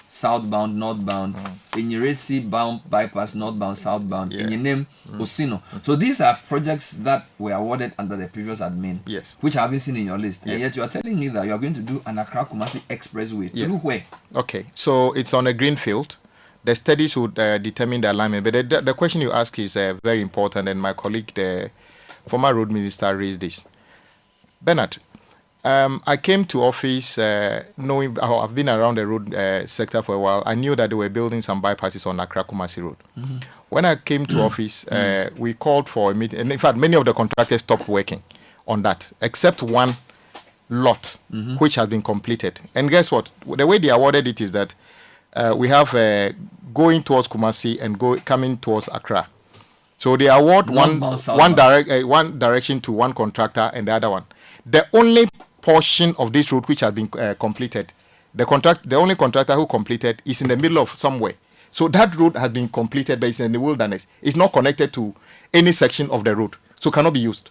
southbound, northbound, Enyiresi bound bypass, northbound, southbound, Enyenem, Osino. So these are projects that were awarded under the previous admin, which I haven't seen in your list. And yet you are telling me that you are going to do an Accra Kumasi expressway. Through where? Okay, so it's on a green field. The studies would determine the alignment. But the question you ask is very important, and my colleague, the former road minister, raised this. Bernard, I came to office knowing I've been around the road sector for a while. I knew that they were building some bypasses on Accra Kumasi Road. When I came to office, we called for a meeting. And in fact, many of the contractors stopped working on that, except one lot, which has been completed. And guess what? The way they awarded it is that we have going towards Kumasi and coming towards Accra. So they award one direction to one contractor and the other one. The only portion of this road which has been completed, the only contractor who completed is in the middle of somewhere. So that road has been completed, but it's in the wilderness. It's not connected to any section of the road, so cannot be used.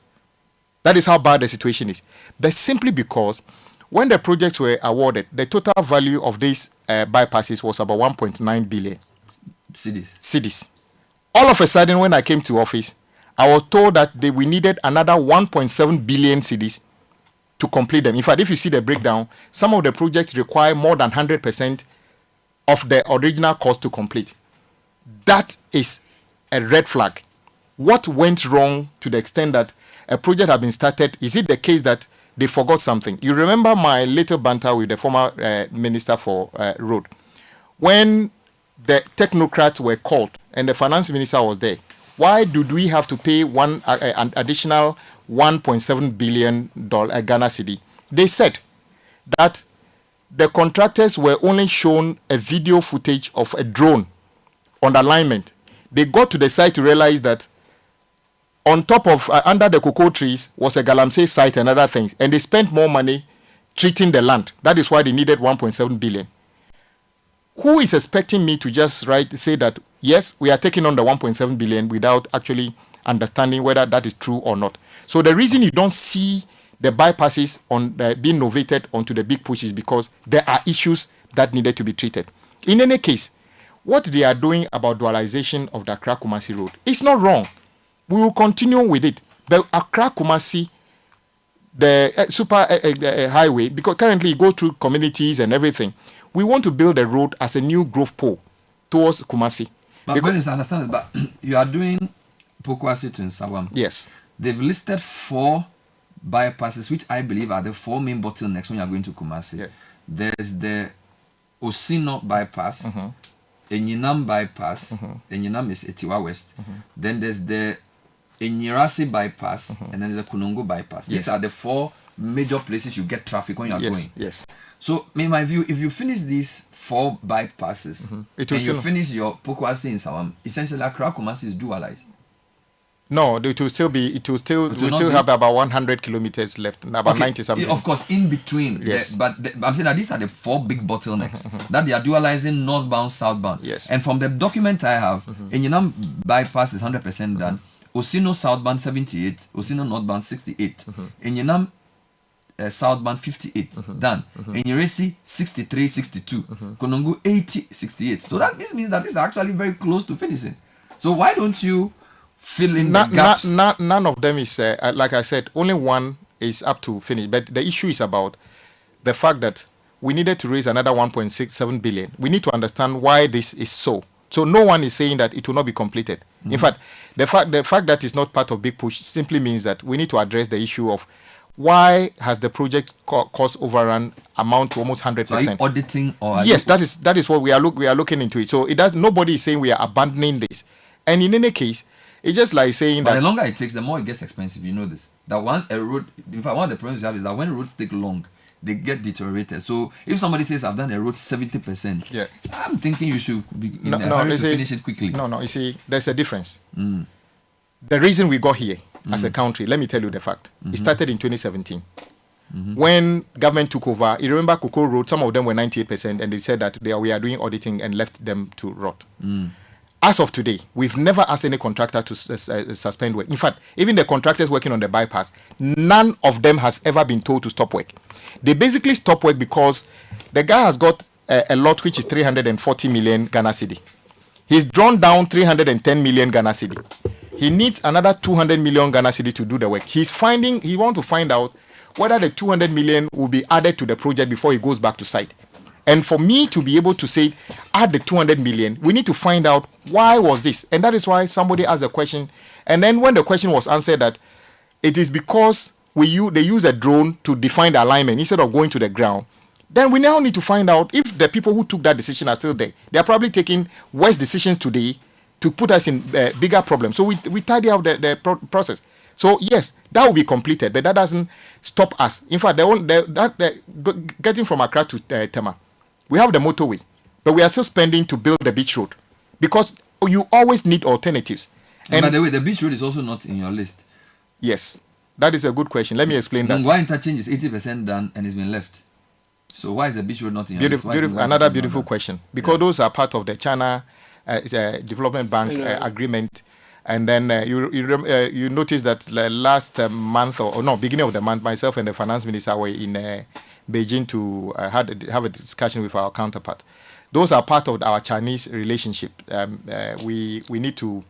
That is how bad the situation is. But simply because when the projects were awarded, the total value of these bypasses was about 1.9 billion cedis. All of a sudden, when I came to office, I was told that we needed another 1.7 billion cedis to complete them. In fact, if you see the breakdown, some of the projects require more than 100% of the original cost to complete. That is a red flag. What went wrong to the extent that a project has been started? Is it the case that they forgot something? You remember my little banter with the former minister for road. When the technocrats were called and the finance minister was there, why did we have to pay an additional $1.7 billion Ghana cedi? They said that the contractors were only shown a video footage of a drone on alignment. They got to the site to realize that on top of, under the cocoa trees was a galamsey site and other things. And they spent more money treating the land. That is why they needed 1.7 billion. Who is expecting me to just say that, yes, we are taking on the 1.7 billion without actually understanding whether that is true or not? So the reason you don't see the bypasses being novated onto the big push is because there are issues that needed to be treated. In any case, what they are doing about dualization of the Accra Kumasi Road is not wrong. We will continue with it. The Accra Kumasi, the super highway, because currently it goes through communities and everything. We want to build a road as a new growth pole towards Kumasi. But because, I understand it, but you are doing Pokwasi to Nsawam. Yes. They've listed 4 bypasses, which I believe are the 4 main bottlenecks when you are going to Kumasi. Yeah. There's the Osino bypass, Enyinam bypass, Enyinam is Etiwa West. Then there's the Enyirasi bypass, and then there's the Kunungu bypass. These are the 4 major places you get traffic when you are going. Yes. So, in my view, if you finish these 4 bypasses, and you finish your Pokwasi in Sawam, essentially Accra Kumasi is dualized. No, it will still have about 100 kilometers left, about 90 something. Of course, in between. Yes. But I'm saying that these are the 4 big bottlenecks that they are dualizing northbound, southbound. Yes. And from the document I have, Enyinam bypass is 100% done. Osino southbound 78, Osino northbound 68. Enyinam southbound 58 done. Enyiresi 63, 62. Konongo 80, 68. So that this means that this is actually very close to finishing. So why don't you fill in the gaps? None of them is, like I said, only one is up to finish. But the issue is about the fact that we needed to raise another 1.67 billion. We need to understand why this is so. So no one is saying that it will not be completed. In fact, the fact that it's not part of Big Push simply means that we need to address the issue of why has the project cost overrun amount to almost 100%? So are you auditing or? Yes, that is what we are looking into it. So it does. Nobody is saying we are abandoning this. And in any case, it's just like saying but that the longer it takes, the more it gets expensive. You know this. That once a road, in fact, one of the problems you have is that when roads take long, they get deteriorated. So if somebody says I've done a road 70%, Yeah. I'm thinking you should be in a hurry to finish it quickly. No. You see, there's a difference. The reason we got here as a country, let me tell you the fact. It started in 2017. When government took over, you remember Cocoa Road, some of them were 98%, and they said that we are doing auditing and left them to rot. As of today, we've never asked any contractor to suspend work. In fact, even the contractors working on the bypass, none of them has ever been told to stop work. They basically stop work because the guy has got a lot which is 340 million Ghana cedi. He's drawn down 310 million Ghana cedi. He needs another 200 million Ghana cedi to do the work. He wants to find out whether the 200 million will be added to the project before he goes back to site. And for me to be able to say, add the 200 million, we need to find out why was this. And that is why somebody asked a question. And then when the question was answered that it is because they use a drone to define the alignment instead of going to the ground, then we now need to find out if the people who took that decision are still there. They are probably taking worse decisions today to put us in bigger problems. So we tidy up the process. So yes, that will be completed, but that doesn't stop us. In fact, getting from Accra to Tema, we have the motorway, but we are still spending to build the beach road because you always need alternatives. And by the way, the beach road is also not in your list. Yes, that is a good question. Let me explain that. Why interchange is 80% done and it's been left? So why is the beach road not in your list? Another beautiful question. Because those are part of the China Development Bank agreement. And then you notice that last month beginning of the month, myself and the finance minister were in Beijing to have a discussion with our counterpart. Those are part of our Chinese relationship. We need to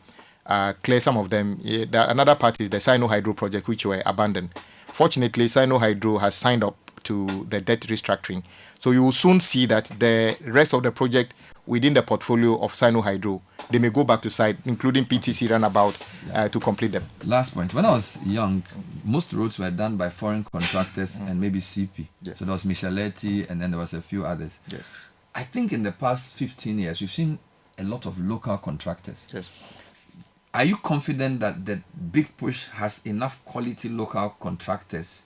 clear some of them. Another part is the Sino Hydro project, which were abandoned. Fortunately, Sino Hydro has signed up to the debt restructuring. So you will soon see that the rest of the project within the portfolio of Sino Hydro, they may go back to site, including PTC runabout, to complete them. Last point. When I was young, most roads were done by foreign contractors and maybe CP. Yes. So there was Micheletti and then there was a few others. Yes. I think in the past 15 years, we've seen a lot of local contractors. Yes. Are you confident that the big push has enough quality local contractors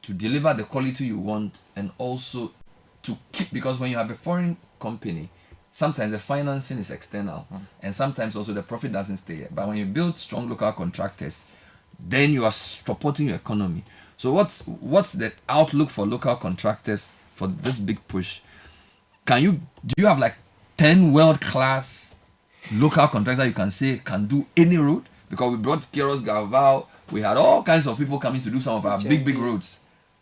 to deliver the quality you want and also to keep, because when you have a foreign company, sometimes the financing is external and sometimes also the profit doesn't stay. But when you build strong local contractors, then you are supporting your economy. So what's the outlook for local contractors for this big push? Do you have like 10 world-class local contractors you can say can do any road? Because we brought Keros Galvao, we had all kinds of people coming to do some of our big roads.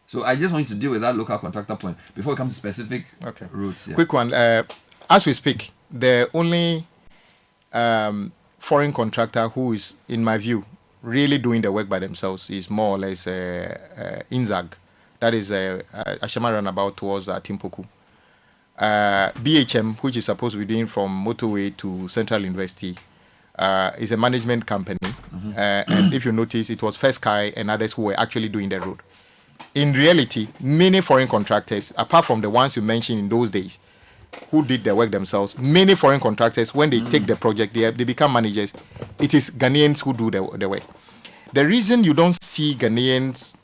So I just want you to deal with that local contractor point before we come to specific roads. Yeah. Quick one. As we speak, the only foreign contractor who is, in my view, really doing the work by themselves is more or less INZAG. That is Ashama Runabout towards Timpoku. BHM, which is supposed to be doing from motorway to Central University, is a management company. And if you notice, it was First Sky and others who were actually doing the road. In reality, many foreign contractors, apart from the ones you mentioned in those days, who did the work themselves, many foreign contractors, when they take the project, they become managers. It is Ghanaians who do the work. The reason you don't see Ghanaians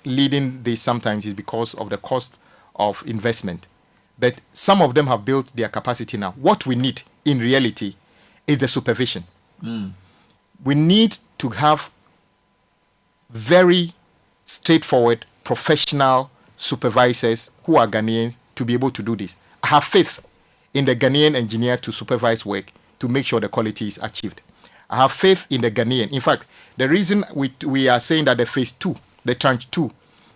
leading this sometimes is because of the cost of investment. But some of them have built their capacity now. What we need, in reality, is the supervision. We need to have very straightforward, professional supervisors who are Ghanaians to be able to do this. I have faith in the Ghanaian engineer to supervise work to make sure the quality is achieved. I have faith in the Ghanaian. In fact, the reason we are saying that the phase 2, the tranche 2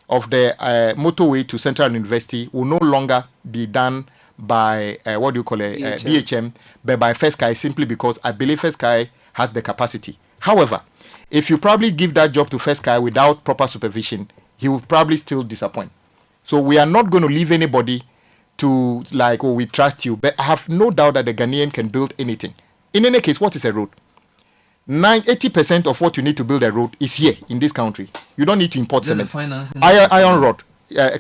of the motorway to Central University will no longer be done by, BHM, but by First Sky, simply because I believe First Sky has the capacity. However, if you probably give that job to First Sky without proper supervision, he will probably still disappoint. So we are not going to leave anybody to we trust you. But I have no doubt that the Ghanaian can build anything. In any case, what is a road? 80% of what you need to build a road is here in this country. You don't need to import Then the cement. financing. Iron rod,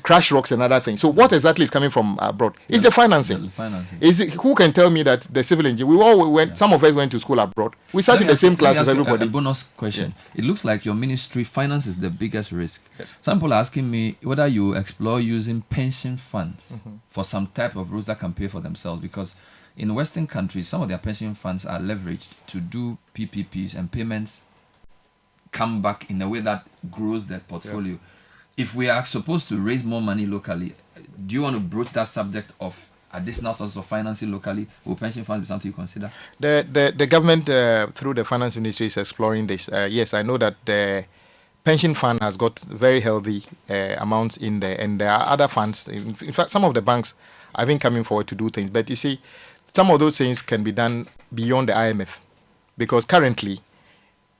crash rocks and other things. So what exactly is coming from abroad? It's the financing. The financing. Who can tell me that the civil engineer? We all went. Some of us went to school abroad. We sat in the same class with everybody. A bonus question. It looks like your ministry finance is the biggest risk. Yes. Some people are asking me whether you explore using pension funds for some type of roads that can pay for themselves, because in Western countries, some of their pension funds are leveraged to do PPPs, and payments come back in a way that grows their portfolio. If we are supposed to raise more money locally, do you want to broach that subject of additional sources of financing locally? Will pension funds be something you consider? The government, through the finance ministry, is exploring this. Yes, I know that the pension fund has got very healthy amounts in there, and there are other funds. In fact, some of the banks have been coming forward to do things. But you see, some of those things can be done beyond the IMF, because currently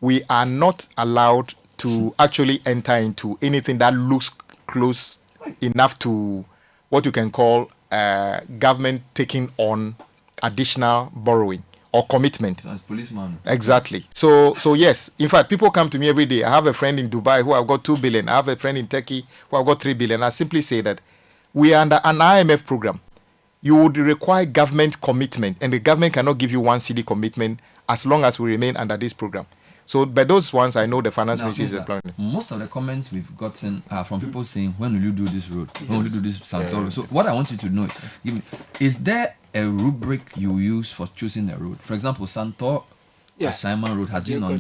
we are not allowed to actually enter into anything that looks close enough to what you can call government taking on additional borrowing or commitment. As policeman. Exactly. So yes, in fact, people come to me every day. I have a friend in Dubai who have got 2 billion. I have a friend in Turkey who have got 3 billion. I simply say that we are under an IMF program. You would require government commitment, and the government cannot give you one CD commitment as long as we remain under this program. So, but those ones, I know the finance ministry is applying. Most of the comments we've gotten are from people saying, when will you do this road? When will you do this Santoro? So what I want you to know, is there a rubric you use for choosing a road? For example, Santoro Simon Road has been on.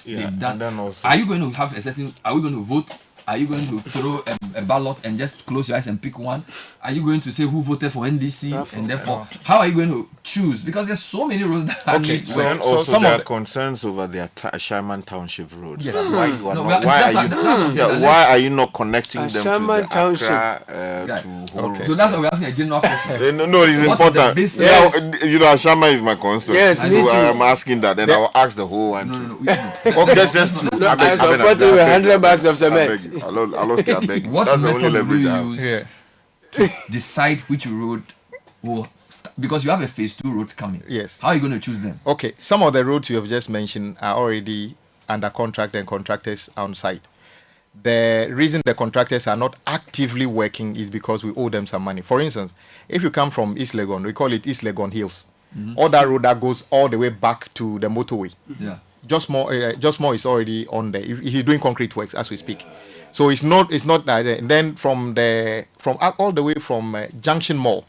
They've done. Are you going to have a certain, are we going to vote? Are you going to throw a ballot and just close your eyes and pick one? Are you going to say who voted for NDC? And therefore, how are you going to choose? Because there's so many roads that are okay. So some there are concerns over the Sherman Township road. Yes. Why are you not connecting them Sherman to the Township to whole road? So that's why we're asking a general question. No, it's important. You know, Sherman is my constituent. Yes, so me too. I'm asking that. Then I'll ask the whole one. No. I support you with 100 bags of cement. What method will you use to decide which road will because you have a phase 2 roads coming? Yes. How are you going to choose them? Okay, some of the roads you have just mentioned are already under contract and contractors on site. The reason the contractors are not actively working is because we owe them some money. For instance, if you come from East Legon, we call it East Legon Hills, or that road that goes all the way back to the motorway. Yeah. Just more is already on there. He's doing concrete works as we speak. So it's not that. And then from all the way from Junction Mall,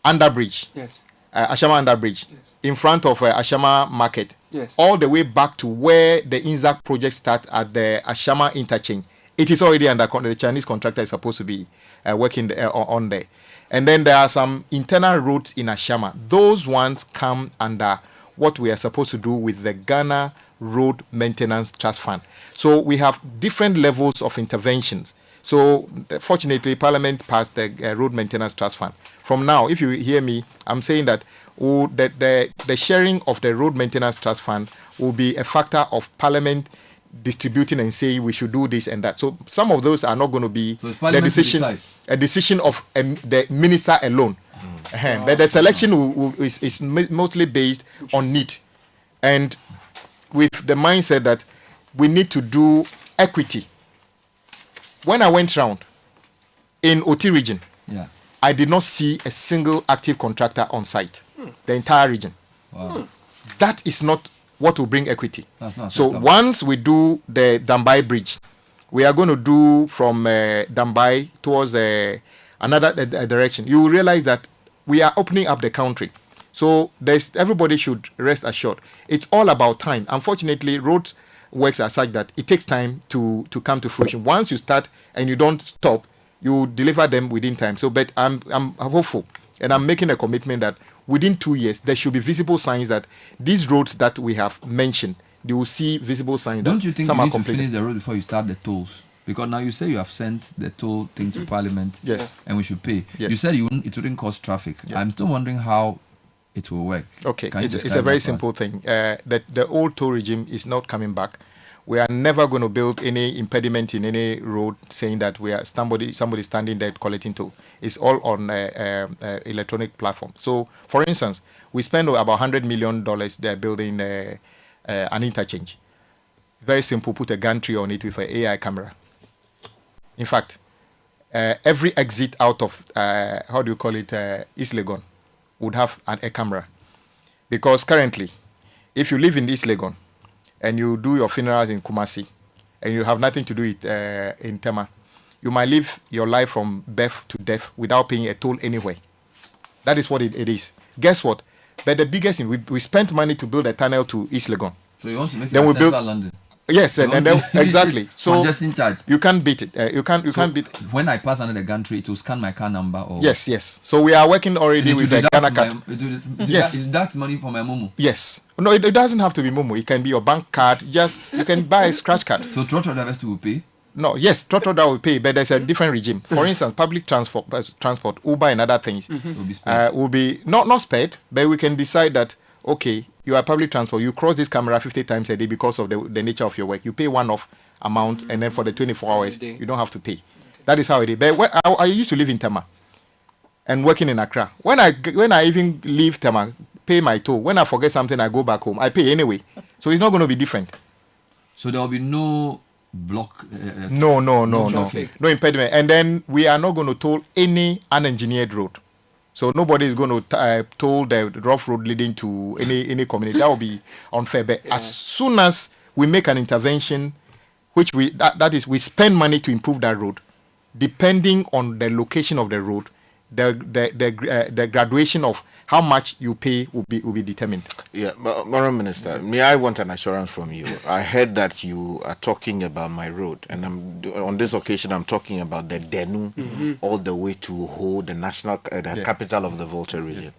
Underbridge, Yes. Ashama Underbridge, Yes. in front of Ashama Market, Yes. all the way back to where the Inzac project starts at the Ashama interchange. It is already under the Chinese contractor is supposed to be working on there. And then there are some internal roads in Ashama. Those ones come under what we are supposed to do with the Ghana Road Maintenance Trust Fund. So we have different levels of interventions. So fortunately, Parliament passed the Road Maintenance Trust Fund. From now, if you hear me, I'm saying that the sharing of the Road Maintenance Trust Fund will be a factor of Parliament distributing and saying we should do this and that. So some of those are not going to be the decision, a decision of the minister alone. But the selection is mostly based on need, and with the mindset that we need to do equity. When I went round in OT region, I did not see a single active contractor on site. The entire region. Wow. That is not what will bring equity. That's not So acceptable. once we do the Dambai Bridge, we are going to do from Dambai towards another direction. You will realize that we are opening up the country. So everybody should rest assured. It's all about time. Unfortunately, road works are such that it takes time to come to fruition. Once you start and you don't stop, you deliver them within time. So, but I'm hopeful, and I'm making a commitment that within 2 years there should be visible signs that these roads that we have mentioned, they will see visible signs. Don't you think some you are need to completed. finish the road before you start the tolls? Because now you say you have sent the toll thing to Parliament, Yes. and we should pay. Yes. You said it wouldn't cause traffic. Yeah. I'm still wondering how it will work. Okay, Can you it's a describe very that for us? simple thing. The old toll regime is not coming back. We are never going to build any impediment in any road saying that we are somebody standing there collecting toll. It's all on electronic platform. So, for instance, we spend about $100 million there building an interchange. Very simple, put a gantry on it with an AI camera. In fact, every exit out of, East Legon would have a camera. Because currently, if you live in East Legon and you do your funerals in Kumasi and you have nothing to do with in Tema, you might live your life from birth to death without paying a toll anywhere. That is what it is. Guess what? But the biggest thing, we spent money to build a tunnel to East Legon. So you want to make Then it we central build- London? Yes, and then exactly. So congestion charge. you can't beat it. You can't beat. When I pass under the gantry, it will scan my car number. Or Yes. So we are working already with the Ghana card. Yes. Is that money for my momo? Yes. No, it doesn't have to be Momo. It can be your bank card. Just you can buy a scratch card. So Trotro drivers will pay. No, yes, Trotro that will pay, but there's a different regime. For instance, public transport, Uber and other things Will be spared. will be not spared, but we can decide that okay, you are public transport. You cross this camera 50 times a day because of the nature of your work. You pay one-off amount, and then for the 24 hours, you don't have to pay. That is how it is. But when I used to live in Tema and working in Accra. When I even leave Tema, pay my toll. When I forget something, I go back home. I pay anyway. So it's not going to be different. So there will be no block. No traffic. no impediment. And then we are not going to toll any unengineered road. So nobody is going to toll the rough road leading to any community. That will be unfair. But as soon as we make an intervention, which that is we spend money to improve that road, depending on the location of the road, the graduation of how much you pay will be determined. Yeah, but Madam Minister, may I want an assurance from you? I heard that you are talking about my road, and on this occasion I'm talking about the Denu all the way to Ho, the national, capital of the Volta region. Yes.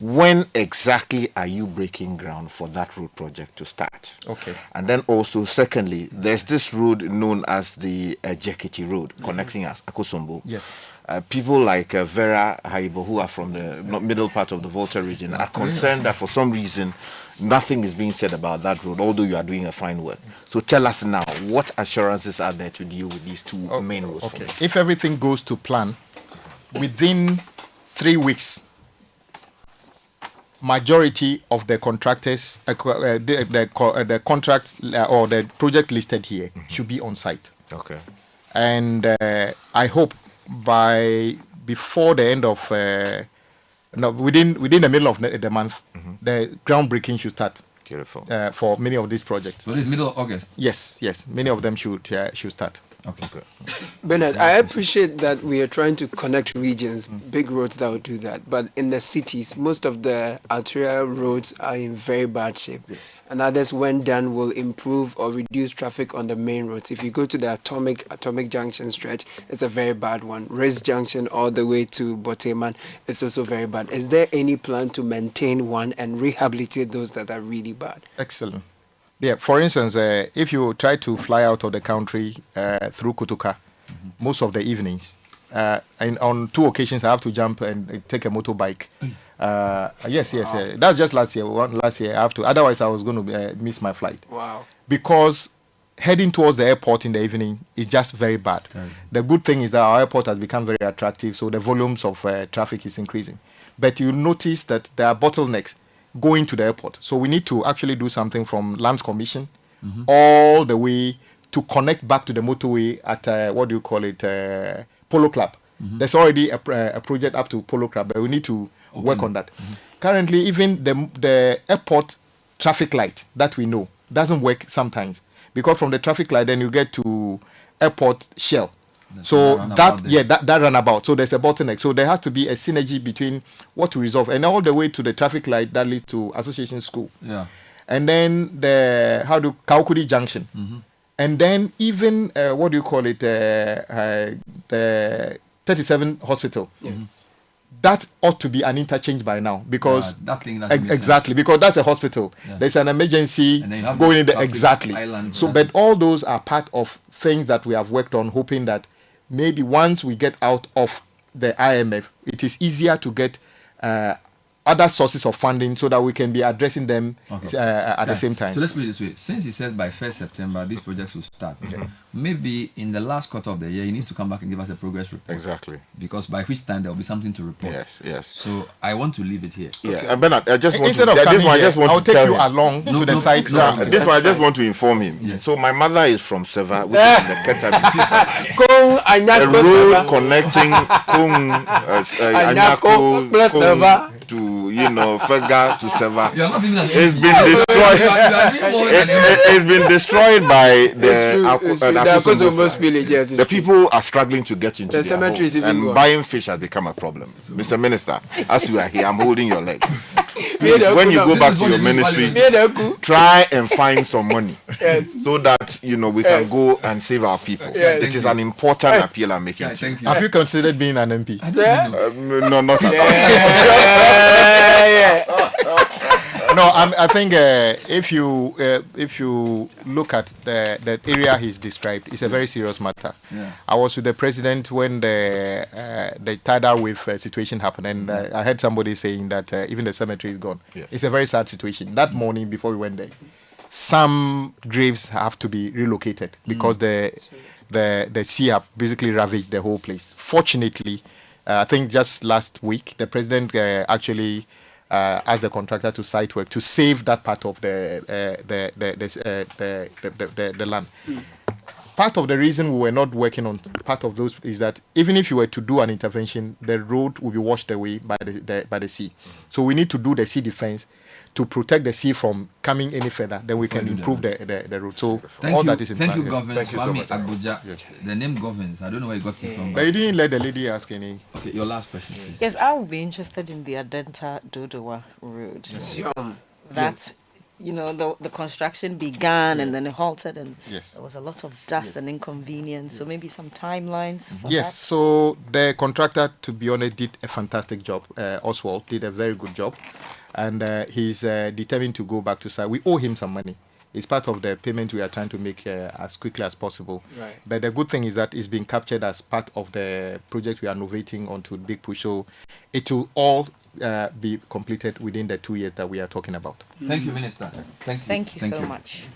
When exactly are you breaking ground for that road project to start? Okay. And then also, secondly, there's this road known as the Jekiti Road connecting us, Akosombo. Yes. People like Vera Haibo, who are from the middle part of the Volta region, are concerned that for some reason nothing is being said about that road, although you are doing a fine work. So tell us now, what assurances are there to deal with these two main roads? Okay. If everything goes to plan, within 3 weeks, majority of the contractors, the contracts or the project listed here should be on site. Okay. And I hope before the end of within the middle of the month, the groundbreaking should start. Beautiful. For many of these projects. So it's middle of August. Yes, many of them should start. Okay. Bernard, I appreciate that we are trying to connect regions, big roads that will do that. But in the cities, most of the arterial roads are in very bad shape. And others, when done, will improve or reduce traffic on the main roads. If you go to the Atomic Junction stretch, it's a very bad one. Race Junction all the way to Boteman, it's also very bad. Is there any plan to maintain one and rehabilitate those that are really bad? Excellent. Yeah, for instance, if you try to fly out of the country through Kutuka, most of the evenings, and on 2 occasions I have to jump and take a motorbike. Yes. That's just last year. Last year I have to. Otherwise, I was going to miss my flight. Wow. Because heading towards the airport in the evening is just very bad. The good thing is that our airport has become very attractive, so the volumes of traffic is increasing. But you notice that there are bottlenecks going to the airport. So we need to actually do something from Lands Commission all the way to connect back to the motorway at, Polo Club. There's already a project up to Polo Club, but we need to work on that. Currently, even the airport traffic light that we know doesn't work sometimes. Because from the traffic light, then you get to airport shell. So that runabout. So there's a bottleneck. So there has to be a synergy between what we resolve and all the way to the traffic light that leads to Association School. Yeah. And then Kaukudi Junction. And then even the 37 Hospital. That ought to be an interchange by now because exactly because that's a hospital. There's an emergency going in there exactly. So, but all those are part of things that we have worked on, hoping that maybe once we get out of the IMF, it is easier to get other sources of funding so that we can be addressing them at the same time. So let's put it this way. Since he says by 1st September, these projects will start. Maybe in the last quarter of the year, he needs to come back and give us a progress report. Exactly. Because by which time there will be something to report. Yes. So I want to leave it here. Yeah. Bernard, I just want Instead to... of coming I here, just want I'll to take tell you him. along to the site. This one, I just want to inform him. Yes. So my mother is from Seva, which is in the Ketabi. Kong A Anyako road Seva. connecting Kung, Anyako plus Seva. to, Fega to Seva. You're not even an It's been destroyed. It's been destroyed by The Akosomos villages. the people are struggling to get into The their cemetery is homes, even and gone. buying fish has become a problem. Mr. Minister, as you are here, I'm holding your leg. Please, when you go back to your ministry, try and find some money so that we can go and save our people. It is an important appeal I'm making. Yeah, thank you. Have you considered being an MP? I don't know. No, not at all. No, I think if you look at the area he's described, it's a very serious matter. Yeah. I was with the president when the tidal wave situation happened, and I heard somebody saying that even the cemetery is gone. Yes. It's a very sad situation. That morning before we went there, some graves have to be relocated because the sea have basically ravaged the whole place. Fortunately, I think just last week the president actually asked the contractor to site work to save that part of the land. Part of the reason we were not working on part of those is that even if you were to do an intervention, the road will be washed away by the sea. So we need to do the sea defense to protect the sea from coming any further. Then we can improve the road. So all that is in Thank plan. you, Governors. Thank you so much. Abuja. The name Governors. I don't know where you got it from. But you didn't let the lady ask any. Okay, your last question, please. Yes, I would be interested in the Adenta Dodowa road. That, the construction began and then it halted, and Yes. there was a lot of dust and inconvenience. So maybe some timelines for Yes, that. so the contractor, to be honest, did a fantastic job. Oswald did a very good job, and he's determined to go back to site. We owe him some money. It's part of the payment we are trying to make as quickly as possible. Right. But the good thing is that it's been captured as part of the project we are innovating onto Big Push. So it will all be completed within the 2 years that we are talking about. Thank you, Minister. Thank you so much.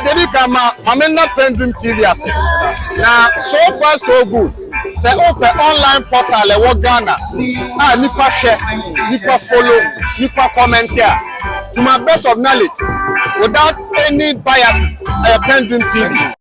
Debbie Kama, Mamena PENDREAM TV ase. Now, so far so good. Say open online portal e Ghana. Nipa share, nipa follow, nipa comment here. To my best of knowledge, without any biases, PENDREAM TV.